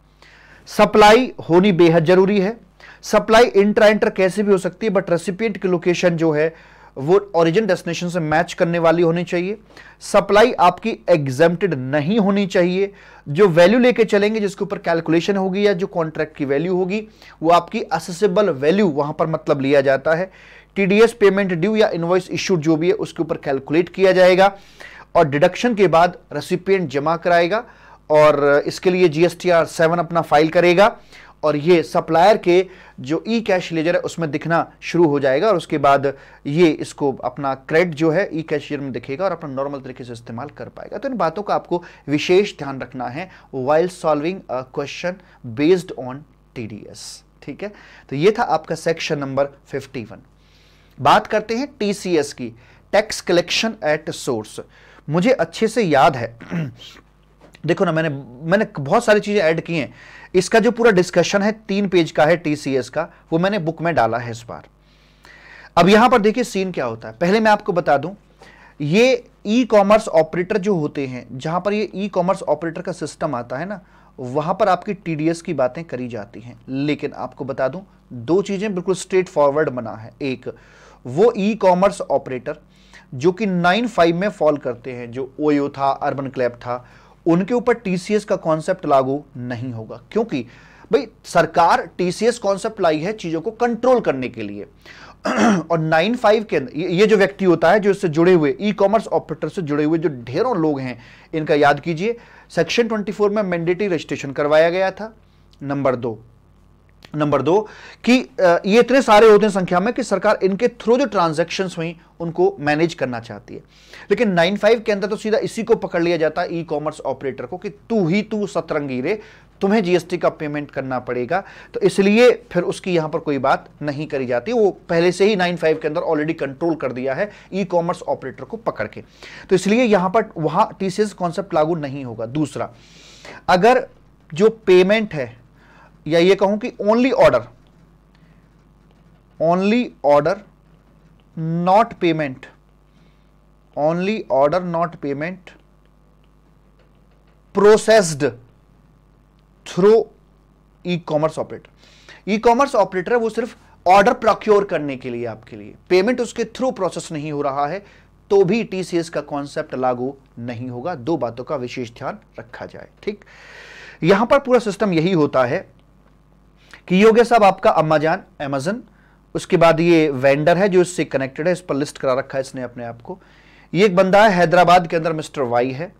सप्लाई होनी बेहद जरूरी है। सप्लाई इंटर कैसे भी हो सकती है, बट रेसिपिएंट की लोकेशन जो है वो ओरिजिन डेस्टिनेशन से मैच करने वाली होनी चाहिए। सप्लाई आपकी एग्जेम्प्टेड नहीं होनी चाहिए। जो वैल्यू लेके चलेंगे जिसके ऊपर कैलकुलेशन होगी या जो कॉन्ट्रैक्ट की वैल्यू होगी वो आपकी असेसेबल वैल्यू वहां पर मतलब लिया जाता है। टीडीएस पेमेंट ड्यू या इनवॉइस इश्यूड जो भी है उसके ऊपर कैलकुलेट किया जाएगा और डिडक्शन के बाद रेसिपिएंट जमा कराएगा और इसके लिए जीएसटीआर 7 अपना फाइल करेगा और ये सप्लायर के जो ई कैश लेजर है उसमें दिखना शुरू हो जाएगा और उसके बाद ये इसको अपना क्रेडिट जो है ई कैश लेजर में दिखेगा और अपना नॉर्मल तरीके से इस्तेमाल कर पाएगा। तो इन बातों का आपको विशेष ध्यान रखना है while solving a question based on TDS. ठीक है, तो ये था आपका सेक्शन नंबर 51। बात करते हैं टीसीएस की, टैक्स कलेक्शन एट सोर्स। मुझे अच्छे से याद है देखो ना, मैंने बहुत सारी चीजें ऐड की हैं। इसका जो पूरा डिस्कशन है 3 पेज का है टीसीएस का, वो मैंने बुक में डाला है इस बार। अब यहां पर देखिए सीन क्या होता है, पहले मैं आपको बता दूं, ये ई कॉमर्स ऑपरेटर जो होते हैं, जहां पर ये ई कॉमर्स ऑपरेटर का सिस्टम आता है ना, वहां पर आपकी टीडीएस की बातें करी जाती हैं। लेकिन आपको बता दूं, दो चीजें बिल्कुल स्ट्रेट फॉरवर्ड बना है। एक, वो ई कॉमर्स ऑपरेटर जो कि 9(5) में फॉल करते हैं, जो ओयो था, अर्बन क्लैप था, उनके ऊपर टीसीएस का कॉन्सेप्ट लागू नहीं होगा, क्योंकि भाई सरकार टीसीएस कॉन्सेप्ट लाई है चीजों को कंट्रोल करने के लिए। और 9(5) के अंदर ये जो व्यक्ति होता है, जो इससे जुड़े हुए ई कॉमर्स ऑपरेटर से जुड़े हुए जो ढेरों लोग हैं, इनका याद कीजिए, सेक्शन 24 में मैंडेटरी रजिस्ट्रेशन करवाया गया था। नंबर दो कि ये इतने सारे होते हैं संख्या में कि सरकार इनके थ्रू जो ट्रांजैक्शंस हुई उनको मैनेज करना चाहती है। लेकिन 9(5) के अंदर तो सीधा इसी को पकड़ लिया जाता है, ई कॉमर्स ऑपरेटर को, कि तू सतरंगी रे, तुम्हें जीएसटी का पेमेंट करना पड़ेगा। तो इसलिए फिर उसकी यहां पर कोई बात नहीं करी जाती, वो पहले से ही 9(5) के अंदर ऑलरेडी कंट्रोल कर दिया है ई कॉमर्स ऑपरेटर को पकड़ के। तो इसलिए यहां पर वहां टीसीएस कॉन्सेप्ट लागू नहीं होगा। दूसरा, अगर जो पेमेंट है, या ये कहूं कि only order not payment processed through E commerce operator है, वो सिर्फ ऑर्डर प्रोक्योर करने के लिए, आपके लिए पेमेंट उसके थ्रू प्रोसेस नहीं हो रहा है, तो भी टीसीएस का कॉन्सेप्ट लागू नहीं होगा। दो बातों का विशेष ध्यान रखा जाए। ठीक, यहां पर पूरा सिस्टम यही होता है कि ये हो गया साहब आपका अम्माजान अमेज़न, उसके बाद ये वेंडर है जो इससे कनेक्टेड है, इस पर लिस्ट करा रखा है इसने अपने आप को। ये एक बंदा है हैदराबाद के अंदर, मिस्टर वाई है,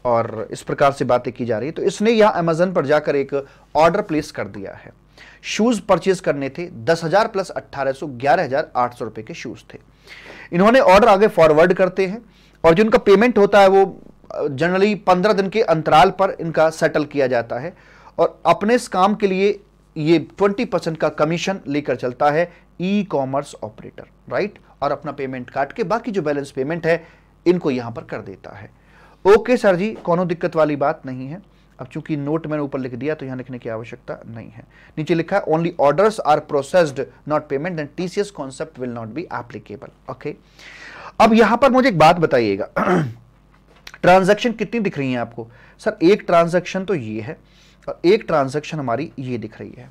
और इस प्रकार से बातें की जा रही है। तो इसने यहां अमेज़न पर जाकर एक ऑर्डर प्लेस कर दिया है। शूज परचेज करने थे, 10,000 प्लस 1,800, 11,800 रुपए के शूज थे। इन्होंने ऑर्डर आगे फॉरवर्ड करते हैं, और जो इनका पेमेंट होता है वो जनरली 15 दिन के अंतराल पर इनका सेटल किया जाता है, और अपने इस काम के लिए ये 20% का कमीशन लेकर चलता है ई कॉमर्स ऑपरेटर, राइट, और अपना पेमेंट काट के बाकी जो बैलेंस पेमेंट है इनको यहां पर कर देता है। ओके सर जी, कोनो दिक्कत वाली बात नहीं है। अब चूंकि नोट मैंने ऊपर लिख दिया तो यहां लिखने की आवश्यकता नहीं है। नीचे लिखा है only orders are processed not payment, then TCS concept will not be applicable. Okay, अब यहां पर मुझे एक बात बताइएगा, ट्रांजैक्शन कितनी दिख रही है आपको? सर एक ट्रांजैक्शन तो ये है, और एक ट्रांजैक्शन हमारी ये दिख रही है।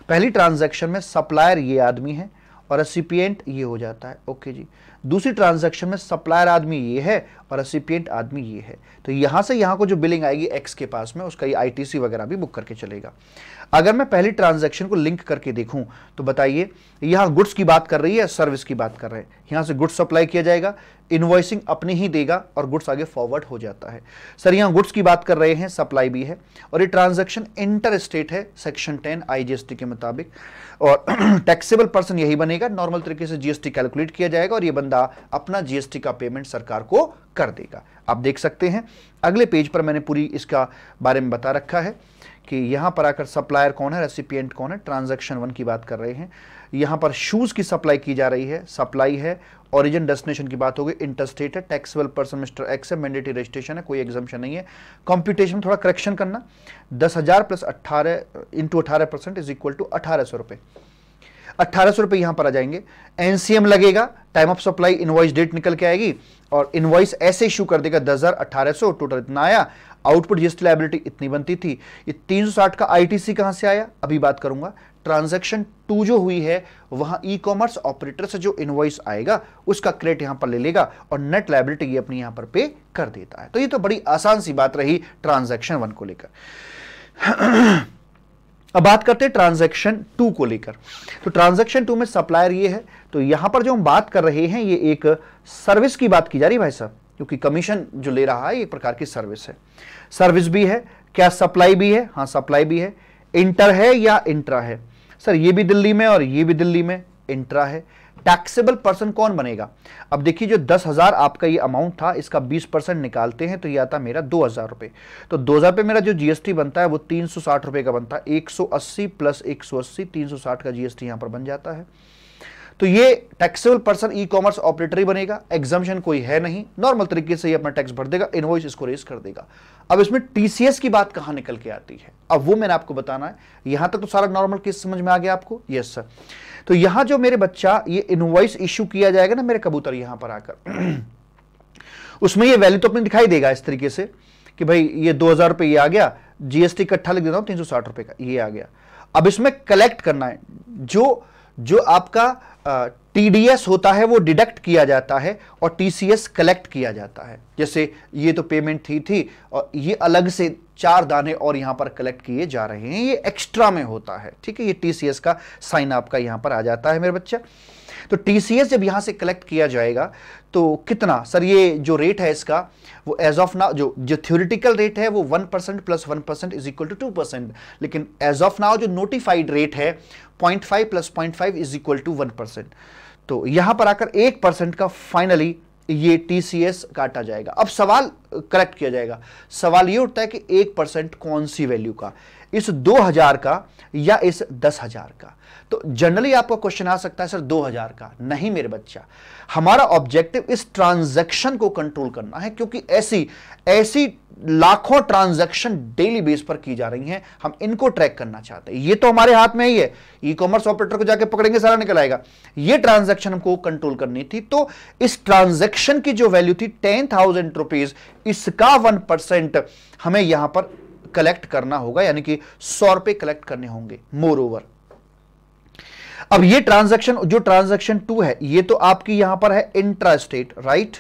पहली ट्रांजैक्शन में सप्लायर ये आदमी है और रेसिपिएंट ये हो जाता है। ओके जी। दूसरी ट्रांजैक्शन में सप्लायर आदमी ये है और रेसिपिएंट आदमी ये है। तो यहां से यहां को जो बिलिंग आएगी एक्स के पास में, उसका ये आईटीसी वगैरह भी बुक करके चलेगा। अगर मैं पहली ट्रांजैक्शन को लिंक करके देखूं तो बताइए, यहां गुड्स की बात कर रही है, सर्विस की बात कर रहे हैं। यहां से गुड्स सप्लाई किया जाएगा, इनवॉइसिंग अपने ही देगा और गुड्स आगे फॉरवर्ड हो जाता है। सर यहां गुड्स की बात कर रहे हैं, सप्लाई भी है, और ये ट्रांजैक्शन इंटर स्टेट है सेक्शन 10 आईजीएसटी के मुताबिक, और टैक्सेबल पर्सन यही बनेगा। नॉर्मल तरीके से जीएसटी कैलकुलेट किया जाएगा और ये बंदा अपना जीएसटी का पेमेंट सरकार को कर देगा। आप देख सकते हैं अगले पेज पर मैंने पूरी इसका बारे में बता रखा है कि यहां पर आकर सप्लायर कौन है, रेसिपिएंट कौन है। ट्रांजैक्शन 1 की बात कर रहे हैं, यहां पर शूज की सप्लाई की जा रही है, सप्लाई है, ओरिजिन डेस्टिनेशन की बात हो गई, इंटरस्टेट है, टैक्सेबल पर्सन मिस्टर एक्स है, मैंडेटरी रजिस्ट्रेशन है, कोई एग्जम्पशन नहीं है। कंप्यूटेशन थोड़ा करेक्शन करना, 10,000 plus 18 into 18% is equal to 1,800 रुपए। 1,800 रुपए यहां पर आ जाएंगे। एनसीएम लगेगा, time of supply, invoice date निकल के आएगी, और इनवॉइस ऐसे इशू कर देगा 10,000, 1,800 टोटल इतना आया। आउटपुट जीएसटी लायबिलिटी इतनी बनती थी। ये 360 का आईटीसी कहां से आया अभी बात करूंगा। ट्रांजैक्शन 2 जो हुई है वहां ई कॉमर्स ऑपरेटर से जो इनवॉइस आएगा उसका क्रेडिट यहां पर ले लेगा और नेट लायबिलिटी ये अपनी यहां पर पे कर देता है। तो ये तो बड़ी आसान सी बात रही ट्रांजैक्शन 1 को लेकर। अब बात करते हैं ट्रांजैक्शन 2 को लेकर। तो ट्रांजैक्शन 2 में सप्लायर ये है, तो यहां पर जो हम बात कर रहे हैं ये एक सर्विस की बात की जा रही है भाई साहब, क्योंकि कमीशन जो ले रहा है एक प्रकार की सर्विस है। सर्विस भी है, क्या सप्लाई भी है? हाँ सप्लाई भी है। इंटर है या इंट्रा है? सर ये भी दिल्ली में और ये भी दिल्ली में, इंट्रा है। टैक्सेबल पर्सन कौन बनेगा? अब देखिए जो 10,000 आपका ये अमाउंट था, इसका 20% निकालते हैं तो ये आता मेरा 2,000 रुपए। तो 2,000 रुपए मेरा जो जीएसटी बनता है वो 360 रुपए का बनता है। 180 प्लस 180, 360 का जीएसटी यहां पर बन जाता है। तो ये taxable person e commerce operator ही बनेगा, एग्जम्पशन कोई है नहीं, नॉर्मल तरीके से ये अपना टैक्स भर देगा, इनवॉइस इसको रेज कर देगा। अब इसमें टीसीएस की बात कहां निकल के आती है, अब वो मैंने आपको बताना है। यहां तक तो सारा नॉर्मल केस समझ में आ गया आपको? Yes sir. तो यहां जो मेरे बच्चा ये इनवॉइस इश्यू किया जाएगा ना मेरे कबूतर, यहां पर आकर उसमें ये वैल्यू तो अपने दिखाई देगा इस तरीके से कि भाई ये 2000 रुपये ये आ गया, जीएसटी इकट्ठा लिख देता हूं 360 रुपए का ये आ गया। अब इसमें कलेक्ट करना है, जो आपका टीडीएस होता है वो डिडक्ट किया जाता है और टीसीएस कलेक्ट किया जाता है। जैसे ये तो पेमेंट थी और ये अलग से 4 दाने और यहां पर कलेक्ट किए जा रहे हैं, ये एक्स्ट्रा में होता है, ठीक है। ये टीसीएस का साइन आपका यहां पर आ जाता है मेरे बच्चा। तो टीसीएस जब यहां से कलेक्ट किया जाएगा तो कितना सर, ये जो रेट है इसका वो एज ऑफ नाउ जो थ्योरेटिकल रेट है वो 1% प्लस 1% इज इक्वल टू 2%, लेकिन एज ऑफ नाउ जो नोटिफाइड रेट है 0.5 प्लस 0.5 इज इक्वल टू 1%। तो यहां पर आकर 1% का फाइनली ये टीसीएस काटा जाएगा। अब सवाल करेक्ट किया जाएगा, सवाल ये उठता है कि 1% कौन सी वैल्यू का, इस 2000 का या इस 10,000 का। तो जनरली आपका क्वेश्चन आ सकता है सर 2000 का, नहीं मेरे बच्चा, हमारा ऑब्जेक्टिव इस ट्रांजैक्शन को कंट्रोल करना है, क्योंकि ऐसी लाखों ट्रांजैक्शन डेली बेस पर की जा रही हैं, हम इनको ट्रैक करना चाहते हैं। ये तो हमारे हाथ में ही है, ई कॉमर्स ऑपरेटर को जाके पकड़ेंगे सारा निकल आएगा। ये ट्रांजैक्शन हमको कंट्रोल करनी थी, तो इस ट्रांजैक्शन की जो वैल्यू थी 10,000 रुपीज, इसका 1% हमें यहां पर कलेक्ट करना होगा, यानी कि 100 रुपए कलेक्ट करने होंगे मोर ओवर। अब ये ट्रांजैक्शन जो ट्रांजैक्शन 2 है ये तो आपकी यहां पर है इंट्रा स्टेट, राइट,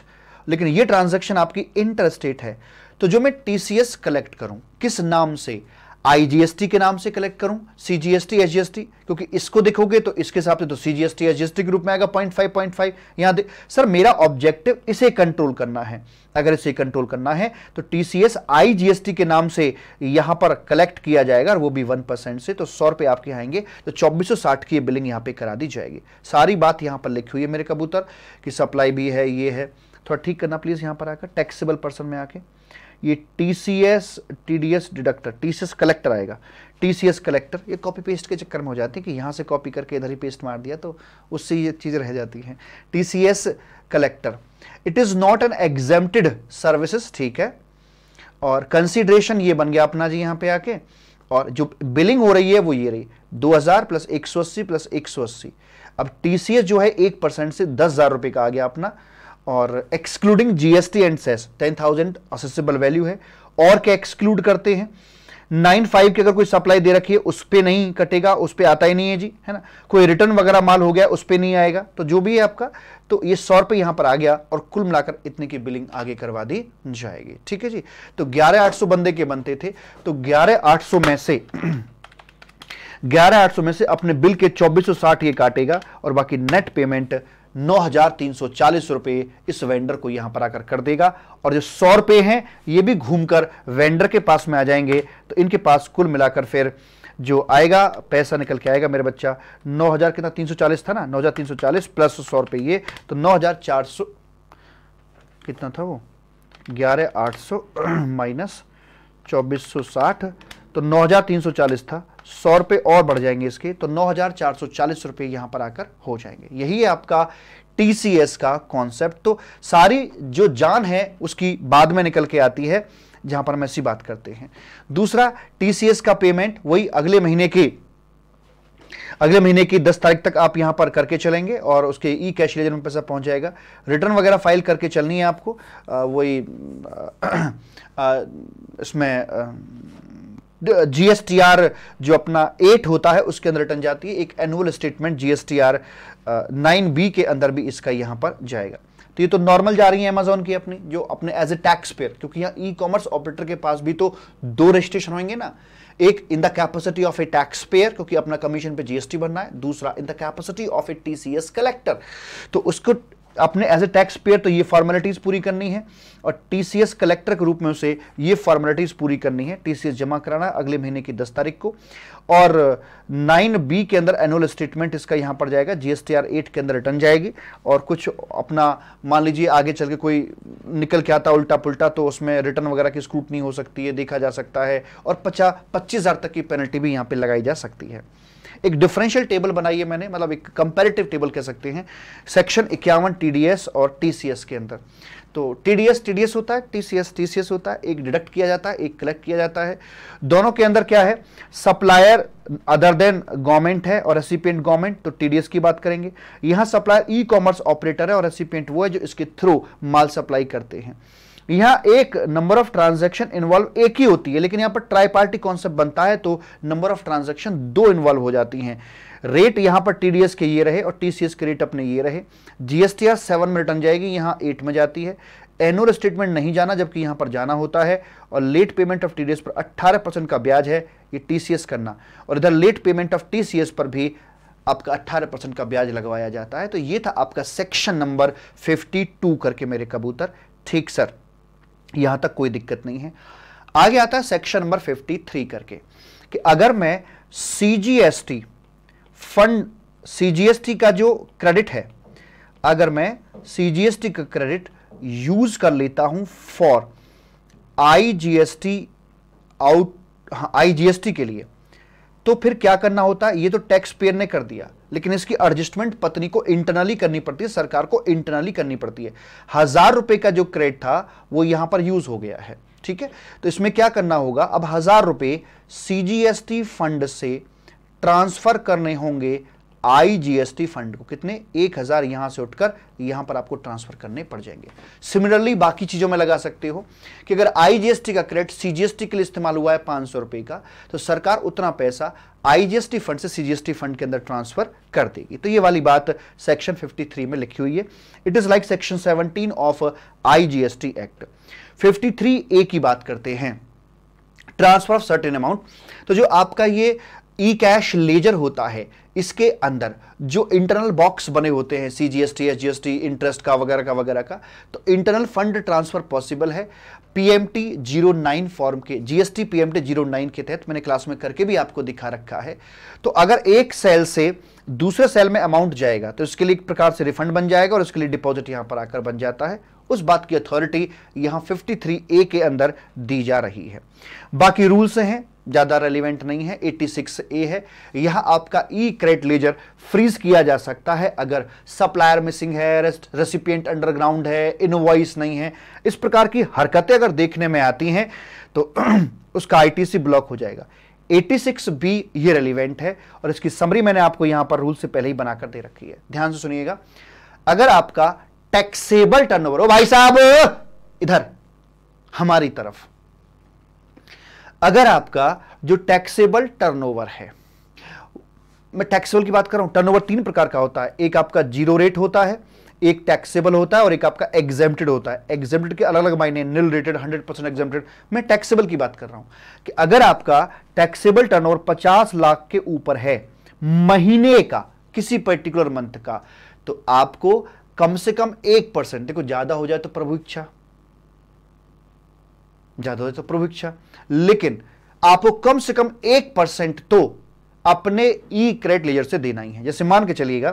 लेकिन ये ट्रांजैक्शन आपकी इंटर स्टेट है। तो जो मैं टीसीएस कलेक्ट करूं किस नाम से, आईजीएसटी के नाम से कलेक्ट करूं, सीजीएसटी, एसजीएसटी, क्योंकि इसको देखोगे तो इसके हिसाब से तो सीजीएसटी एसजीएसटी के रूप में आएगा 0.5 यहां सर मेरा ऑब्जेक्टिव इसे कंट्रोल करना है। अगर इसे कंट्रोल करना है तो टीसीएस आईजीएसटी के नाम से यहां पर कलेक्ट किया जाएगा, और वो भी 1% से, तो 100 रुपए आपके आएंगे, तो 2460 की बिलिंग यहां पे करा दी जाएगी। सारी बात यहां पर लिखी हुई है मेरे कबूतर कि सप्लाई भी है, ये है, थोड़ा ठीक करना प्लीज यहां पर आकर टैक्सेबल पर्सन में आके। ये TCS TDS deductor, TCS collector आएगा, टीसीएस कलेक्टर। ये कॉपी पेस्ट के चक्कर में हो जाती है कि यहां से कॉपी करके इधर ही पेस्ट मार दिया तो उससे ये चीजें रह जाती हैं। TCS collector, it is not an exempted services, ठीक है। और कंसीडरेशन ये बन गया अपना जी यहां पे आके, और जो बिलिंग हो रही है वो ये रही 2000 प्लस 180 प्लस 180। अब टीसीएस जो है 1% से 10,000 रुपए का आ गया अपना, और excluding GST and cess 10,000 assessable value है। और क्या एक्सक्लूड करते हैं, 95 की अगर कोई सप्लाई दे रखी है उस पे नहीं कटेगा, उस पे आता ही नहीं है जी, है ना। कोई रिटर्न वगैरह माल हो गया उस पे नहीं आएगा, तो जो भी है आपका, तो ये 100 रुपए यहां पर आ गया, और कुल मिलाकर इतने की बिलिंग आगे करवा दी जाएगी, ठीक है जी। तो 11,800 बंदे के बनते थे, तो 11,800 में से अपने बिल के 2460 ये काटेगा, और बाकी नेट पेमेंट 9,340 रुपए इस वेंडर को यहां पर आकर कर देगा। और जो 100 रुपए हैं ये भी घूमकर वेंडर के पास में आ जाएंगे, तो इनके पास कुल मिलाकर फिर जो आएगा पैसा निकल के आएगा मेरे बच्चा 9,000 कितना 340 था ना, 9,340 प्लस 100 रुपए ये, तो 9,400 कितना था वो, 11,800 माइनस 2,460, तो 9,340 था, 100 रुपए और बढ़ जाएंगे इसके, तो 9,440 रुपए यहां पर आकर हो जाएंगे। यही है आपका टीसीएस का कॉन्सेप्ट। तो सारी जो जान है उसकी बाद में निकल के आती है, जहां पर हम ऐसी बात करते हैं। दूसरा, टीसीएस का पेमेंट वही अगले महीने की 10 तारीख तक आप यहां पर करके चलेंगे, और उसके ई कैश लेजर में पैसा पहुंच जाएगा। रिटर्न वगैरह फाइल करके चलनी है आपको, वही इसमें जीएसटीआर जो अपना 8 होता है उसके अंदर रिटर्न जाती है। एक एनुअल स्टेटमेंट जीएसटीआर 9B के अंदर भी इसका यहां पर जाएगा। तो ये तो नॉर्मल जा रही है अमेजॉन की अपनी, जो अपने एज ए टैक्स पेयर, क्योंकि यहाँ ई कॉमर्स ऑपरेटर के पास भी तो 2 रजिस्ट्रेशन होंगे ना, एक in the capacity of A tax pair क्योंकि अपना कमीशन पे जीएसटी भरना है, दूसरा in the capacity of A TCS collector, तो उसको अपने एज ए टैक्स पेयर तो ये फॉर्मेलिटीज पूरी करनी है, और टीसीएस कलेक्टर के रूप में उसे ये फॉर्मेलिटीज पूरी करनी है। टीसीएस जमा कराना अगले महीने की 10 तारीख को, और 9B के अंदर एनुअल स्टेटमेंट इसका यहां पर जाएगा, जीएसटीआर 8 के अंदर रिटर्न जाएगी, और कुछ अपना मान लीजिए आगे चल के कोई निकल के आता उल्टा पुल्टा, तो उसमें रिटर्न वगैरह की स्क्रूटनी हो सकती है, देखा जा सकता है, और 25,000 तक की पेनल्टी भी यहां पर लगाई जा सकती है। एक डिफरेंशियल टेबल बनाई है मैंने, मतलब एक कंपैरेटिव टेबल कह सकते हैं, सेक्शन 51 टीडीएस और टीसीएस के अंदर। तो टीडीएस होता है, टीसीएस होता है, एक डिडक्ट किया जाता है, एक कलेक्ट किया जाता है। दोनों के अंदर क्या है, सप्लायर अदर देन गवर्नमेंट है और रेसिपिएंट गवर्नमेंट, तो टीडीएस की बात करेंगे। यहां सप्लायर ई कॉमर्स ऑपरेटर है और रेसिपिएंट वो है जो इसके थ्रू माल सप्लाई करते हैं। यहां एक नंबर ऑफ ट्रांजैक्शन इन्वॉल्व एक ही होती है, लेकिन यहां पर ट्राई पार्टी कॉन्सेप्ट बनता है तो नंबर ऑफ ट्रांजैक्शन 2 इन्वॉल्व हो जाती हैं। रेट यहां पर टीडीएस के ये रहे और टीसीएस के रेट अपने ये रहे। जीएसटीआर 7 में रिटर्न जाएगी, यहां 8 में जाती है। एनुअल स्टेटमेंट नहीं जाना जबकि यहां पर जाना होता है। और लेट पेमेंट ऑफ टीडीएस पर 18% का ब्याज है, ये टीसीएस करना, और इधर लेट पेमेंट ऑफ टीसीएस पर भी आपका 18% का ब्याज लगवाया जाता है। तो ये था आपका सेक्शन नंबर 52 करके मेरे कबूतर। ठीक सर, यहां तक कोई दिक्कत नहीं है। आगे आता है सेक्शन नंबर 53 करके कि अगर मैं सीजीएसटी फंड, सीजीएसटी का जो क्रेडिट है, अगर मैं सीजीएसटी का क्रेडिट यूज कर लेता हूं फॉर आईजीएसटी आईजीएसटी के लिए, तो फिर क्या करना होता है? ये तो टैक्स पेयर ने कर दिया, लेकिन इसकी एडजस्टमेंट पत्नी को इंटरनली करनी पड़ती है, सरकार को इंटरनली करनी पड़ती है। 1000 रुपए का जो क्रेडिट था वो यहां पर यूज हो गया है, ठीक है। तो इसमें क्या करना होगा? अब 1000 रुपए सीजीएसटी फंड से ट्रांसफर करने होंगे आईजीएसटी फंड को। कितने? 1000 यहां से उठकर यहां पर आपको ट्रांसफर करने पड़ जाएंगे। सिमिलरली बाकी चीजों में लगा सकते हो कि अगर आईजीएसटी का क्रेडिट सीजीएसटी के लिए इस्तेमाल हुआ है 500 रुपए का, तो सरकार उतना पैसा आईजीएसटी फंड से सीजीएसटी फंड के अंदर ट्रांसफर कर देगी। तो ये वाली बात सेक्शन 53 में लिखी हुई है। It is like section 17 of IGST act. 53A की बात करते हैं, ट्रांसफर ऑफ सर्टेन अमाउंट। तो जो आपका ये ई कैश लेजर होता है, इसके अंदर जो इंटरनल बॉक्स बने होते हैं सीजीएसटी, एसजीएसटी, इंटरेस्ट का वगैरह का, तो इंटरनल फंड ट्रांसफर पॉसिबल है पीएमटी 09 फॉर्म के, जीएसटी पीएमटी 09 के तहत। मैंने क्लास में करके भी आपको दिखा रखा है। तो अगर एक सेल से दूसरे सेल में अमाउंट जाएगा तो इसके लिए एक प्रकार से रिफंड बन जाएगा और उसके लिए डिपॉजिट यहां पर आकर बन जाता है। उस बात की अथॉरिटी यहां 53A के अंदर दी जा रही है। बाकी रूल्स हैं, ज्यादा रेलिवेंट नहीं है। 86A है, यहां आपका ई क्रेडिट लेजर फ्रीज किया जा सकता है अगर सप्लायर मिसिंग है, रेसिपिएंट अंडरग्राउंड है, इनवॉइस नहीं है, इस प्रकार की हरकतें अगर देखने में आती हैं तो उसका आईटीसी ब्लॉक हो जाएगा। 86B ये रेलिवेंट है और इसकी समरी मैंने आपको यहां पर रूल से पहले ही बनाकर दे रखी है, ध्यान से सुनिएगा। अगर आपका टैक्सेबल टर्नओवर, ओ भाई साहब इधर हमारी तरफ, अगर आपका जो टैक्सेबल टर्नओवर है, मैं टैक्सेबल की बात कर रहा हूं, टर्नओवर 3 प्रकार का होता है। एक आपका जीरो रेट होता है, एक टैक्सेबल होता है और एक आपका एग्जेम्प्टेड होता है। एग्जेम्प्टेड के अलग अलग मायने, निल रेटेड, 100% एग्जेम्प्टेड। मैं टैक्सेबल की बात कर रहा हूं कि अगर आपका टैक्सेबल टर्नओवर 50 लाख के ऊपर है महीने का, किसी पर्टिकुलर मंथ का, तो आपको कम से कम 1%, देखो ज्यादा हो जाए तो प्रभु इच्छा, ज्यादा हो जाए तो प्रभु इच्छा, लेकिन आपको कम से कम 1% तो अपने ई क्रेडिट लेजर से देना ही है। जैसे मान के चलिएगा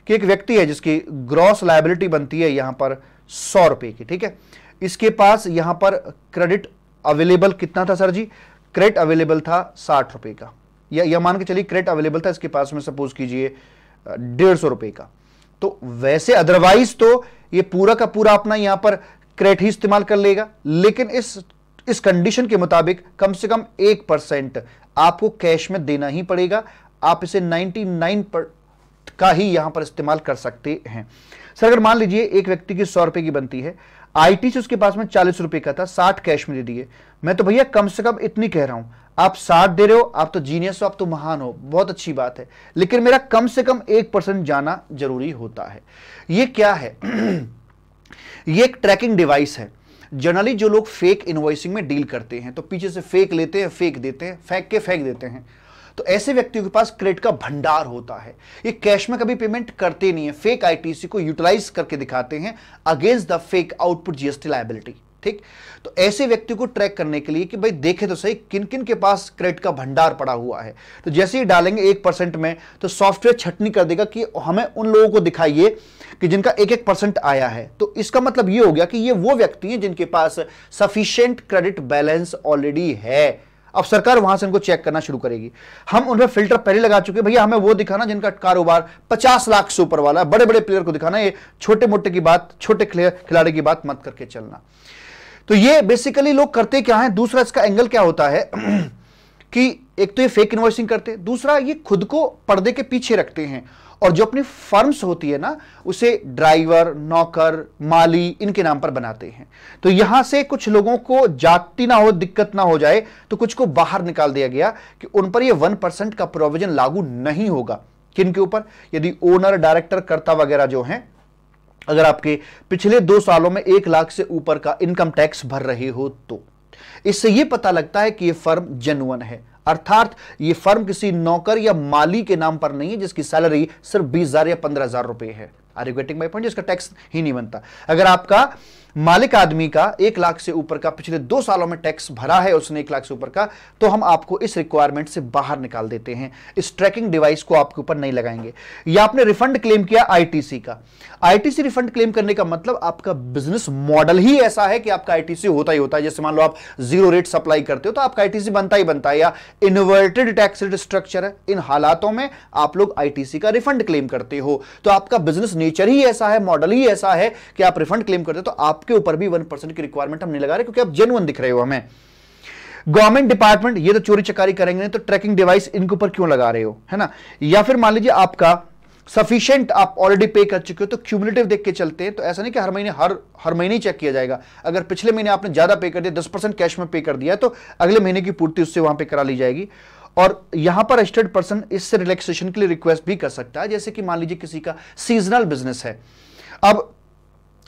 कि एक व्यक्ति है जिसकी ग्रॉस लायबिलिटी बनती है यहां पर 100 रुपए की, ठीक है। इसके पास यहां पर क्रेडिट अवेलेबल कितना था सर जी? क्रेडिट अवेलेबल था 60 रुपए का, या मान के चलिए क्रेडिट अवेलेबल था इसके पास में सपोज कीजिए 150 रुपए का। तो वैसे अदरवाइज तो ये पूरा का पूरा अपना यहां पर क्रेडिट ही इस्तेमाल कर लेगा, लेकिन इस कंडीशन के मुताबिक कम से कम 1% आपको कैश में देना ही पड़ेगा। आप इसे 99 का ही यहां पर इस्तेमाल कर सकते हैं। सर अगर मान लीजिए एक व्यक्ति की 100 रुपए की बनती है, आईटी से उसके पास में 40 रुपए का था, 60 कैश में दे दिए, मैं तो भैया कम से कम इतनी कह रहा हूं, आप 60 दे रहे हो, आप तो जीनियस हो, आप तो महान हो, बहुत अच्छी बात है, लेकिन मेरा कम से कम 1% जाना जरूरी होता है। ये क्या है? ये एक ट्रैकिंग डिवाइस है। जनरली जो लोग फेक इनवॉइसिंग में डील करते हैं तो पीछे से फेक लेते हैं, फेक देते हैं, फेंक देते हैं। तो ऐसे व्यक्तियों के पास क्रेडिट का भंडार होता है, ये कैश में कभी पेमेंट करते नहीं है, फेक आईटीसी को यूटिलाइज करके दिखाते हैं against the fake output GST liability, ठीक। तो ऐसे व्यक्ति को ट्रैक करने के लिए कि भाई देखे तो सही किन किन के पास क्रेडिट का भंडार पड़ा हुआ है, तो जैसे ही डालेंगे 1% में तो सॉफ्टवेयर छटनी कर देगा कि हमें उन लोगों को दिखाइए कि जिनका 1% आया है। तो इसका मतलब ये हो गया कि ये वो व्यक्ति हैं जिनके पास सफिशिएंट क्रेडिट बैलेंस ऑलरेडी है। अब सरकार वहां से इनको चेक करना शुरू करेगी। हम उनमें फिल्टर पहले लगा चुके, भैया हमें वो दिखाना जिनका कारोबार 50 लाख से ऊपर वाला है, बड़े बड़े प्लेयर को दिखाना, ये छोटे मोटे की बात, छोटे खिलाड़ी की बात मत करके चलना। तो ये बेसिकली लोग करते क्या है। दूसरा इसका एंगल क्या होता है कि एक तो ये फेक इनवॉइसिंग करते हैं, दूसरा ये खुद को पर्दे के पीछे रखते हैं और जो अपनी फर्म्स होती है ना उसे ड्राइवर, नौकर, माली इनके नाम पर बनाते हैं। तो यहां से कुछ लोगों को जाति ना हो, दिक्कत ना हो जाए, तो कुछ को बाहर निकाल दिया गया कि उन पर यह 1% का प्रोविजन लागू नहीं होगा। किनके ऊपर? यदि ओनर, डायरेक्टर, कर्ता वगैरह जो हैं, अगर आपके पिछले 2 सालों में 1 लाख से ऊपर का इनकम टैक्स भर रहे हो तो। इससे यह पता लगता है कि यह फर्म जेन्युइन है, अर्थात ये फर्म किसी नौकर या माली के नाम पर नहीं है जिसकी सैलरी सिर्फ 20,000 या 15,000 रुपए है। Are you getting my point? जिसका टैक्स ही नहीं बनता। अगर आपका मालिक आदमी का 1 लाख से ऊपर का पिछले 2 सालों में टैक्स भरा है उसने 1 लाख से ऊपर का, तो हम आपको इस रिक्वायरमेंट से बाहर निकाल देते हैं। इस ट्रैकिंग डिवाइस को आपके ऊपर नहीं लगाएंगे। या आपने रिफंड क्लेम किया आईटीसी का, आईटीसी रिफंड क्लेम करने का मतलब आपका बिजनेस मॉडल ही ऐसा है कि आपका आईटीसी होता ही होता है। जैसे मान लो आप 0 रेट सप्लाई करते हो तो आपका आईटीसी बनता ही बनता है, या इन्वर्टेड टैक्स रेट स्ट्रक्चर है, इन हालातों में आप लोग आईटीसी का रिफंड क्लेम करते हो। तो आपका बिजनेस नेचर ही ऐसा है, मॉडल ही ऐसा है कि आप रिफंड क्लेम करते हो, तो आपके ऊपर भी 1% की रिक्वायरमेंट हम नहीं लगा रहे, क्योंकि आप जेन्युइन दिख रहे हो हमें। गवर्नमेंट डिपार्टमेंट ये तो चोरी चकारी करेंगे, तो ट्रैकिंग डिवाइस इनके ऊपर क्यों लगा रहे हो, है ना। या फिर मान लीजिए आपका सफिशिएंट आप ऑलरेडी पे कर चुके हो, तो क्यूमुलेटिव देख के चलते हैं। तो ऐसा नहीं कि हर महीने ही चेक किया जाएगा। अगर पिछले महीने आपने ज्यादा पे कर दिया, 10% कैश में पे कर दिया, तो अगले महीने की पूर्ति उससे वहां पे करा ली जाएगी। और यहां पर रजिस्टर्ड पर्सन इससे रिलैक्सेशन के लिए रिक्वेस्ट भी कर सकता है। जैसे कि मान लीजिए किसी का सीजनल बिजनेस है, अब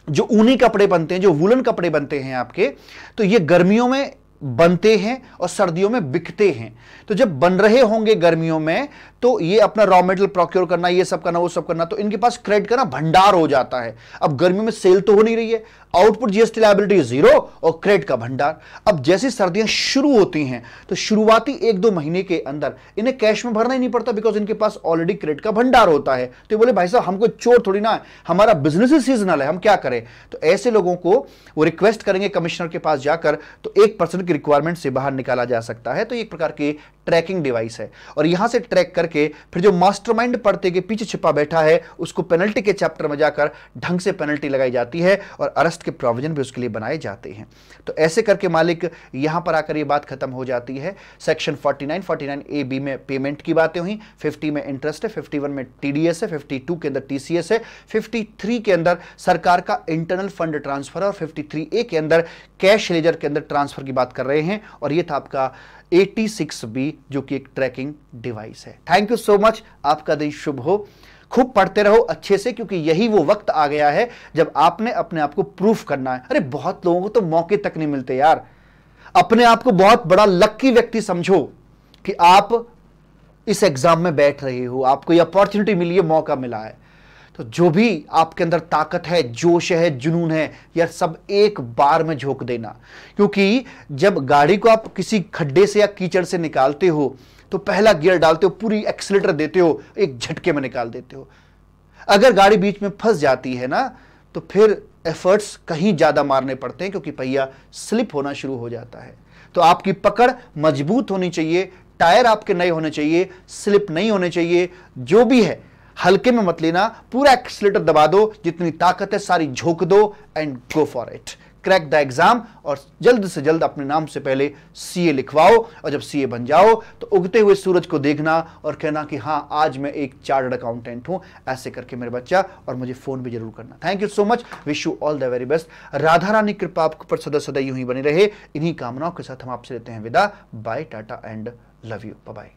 जो ऊनी कपड़े बनते हैं, जो वूलन कपड़े बनते हैं आपके, तो ये गर्मियों में बनते हैं और सर्दियों में बिकते हैं। तो जब बन रहे होंगे गर्मियों में, तो ये अपना रॉ मटेरियल प्रोक्योर करना, ये सब करना, वो सब करना, तो इनके पास क्रेडिट का ना भंडार हो जाता है। अब गर्मियों में सेल तो हो नहीं रही है, आउटपुट जीएसटी लायबिलिटी 0 और क्रेडिट का भंडार। अब जैसी सर्दियां शुरू होती हैं तो शुरुआती 1-2 महीने के अंदर इन्हें कैश में भरना ही नहीं पड़ता, बिकॉज इनके पास ऑलरेडी क्रेडिट का भंडार होता है। तो ये बोले भाई साहब हमको चोर थोड़ी ना है, हमारा बिजनेस ही सीजनल है, हम क्या करें। तो ऐसे लोगों को वो रिक्वेस्ट करेंगे कमिश्नर के पास जाकर, तो 1% की रिक्वायरमेंट से बाहर निकाला जा सकता है। तो एक प्रकार की ट्रैकिंग डिवाइस है, और यहां से ट्रैक करके फिर जो मास्टरमाइंड पर्दे के पीछे छिपा बैठा है उसको पेनल्टी के चैप्टर में जाकर ढंग से पेनल्टी लगाई जाती है और अरेस्ट के प्रोविजन भी उसके लिए बनाए जाते हैं। तो ऐसे करके मालिक यहां पर आकर ये बात खत्म हो जाती है। सेक्शन 49 में पेमेंट की बातें हुई, 50 में इंटरेस्ट है, 51 में टीडीएस है, 52 के अंदर टीसीएस है, 53 के अंदर सरकार का इंटरनल फंड ट्रांसफर है, और 53A के अंदर कैश लेजर के अंदर ट्रांसफर की बात कर रहे हैं। और ये था आपका 86B जो कि एक ट्रैकिंग डिवाइस है। थैंक यू सो मच, आपका दिन शुभ हो, खूब पढ़ते रहो अच्छे से, क्योंकि यही वो वक्त आ गया है जब आपने अपने आप को प्रूफ करना है। अरे बहुत लोगों को तो मौके तक नहीं मिलते यार। अपने आप को बहुत बड़ा लक्की व्यक्ति समझो कि आप इस एग्जाम में बैठ रहे हो, आपको ये अपॉर्चुनिटी मिली है, मौका मिला है। तो जो भी आपके अंदर ताकत है, जोश है, जुनून है, यह सब एक बार में झोंक देना। क्योंकि जब गाड़ी को आप किसी खड्डे से या कीचड़ से निकालते हो तो पहला गियर डालते हो, पूरी एक्सीलरेटर देते हो, एक झटके में निकाल देते हो। अगर गाड़ी बीच में फंस जाती है ना, तो फिर एफर्ट्स कहीं ज्यादा मारने पड़ते हैं, क्योंकि पहिया स्लिप होना शुरू हो जाता है। तो आपकी पकड़ मजबूत होनी चाहिए, टायर आपके नए होने चाहिए, स्लिप नहीं होने चाहिए। जो भी है हल्के में मत लेना, पूरा एक्सीलरेटर दबा दो, जितनी ताकत है सारी झोंक दो and go for it. Crack the exam, और जल्द से जल्द अपने नाम से पहले सीए लिखवाओ, और जब सीए बन जाओ तो उगते हुए सूरज को देखना और कहना कि हाँ आज मैं एक चार्टर्ड अकाउंटेंट हूं। ऐसे करके मेरे बच्चा, और मुझे फोन भी जरूर करना। Thank you so much, wish you all the very best. Radha Rani कृपा आपके ऊपर सदा सदा यूं ही बनी रहे। इन्हीं कामनाओं के साथ हम आपसे लेते हैं विदा। बाय, टाटा and love you, bye bye.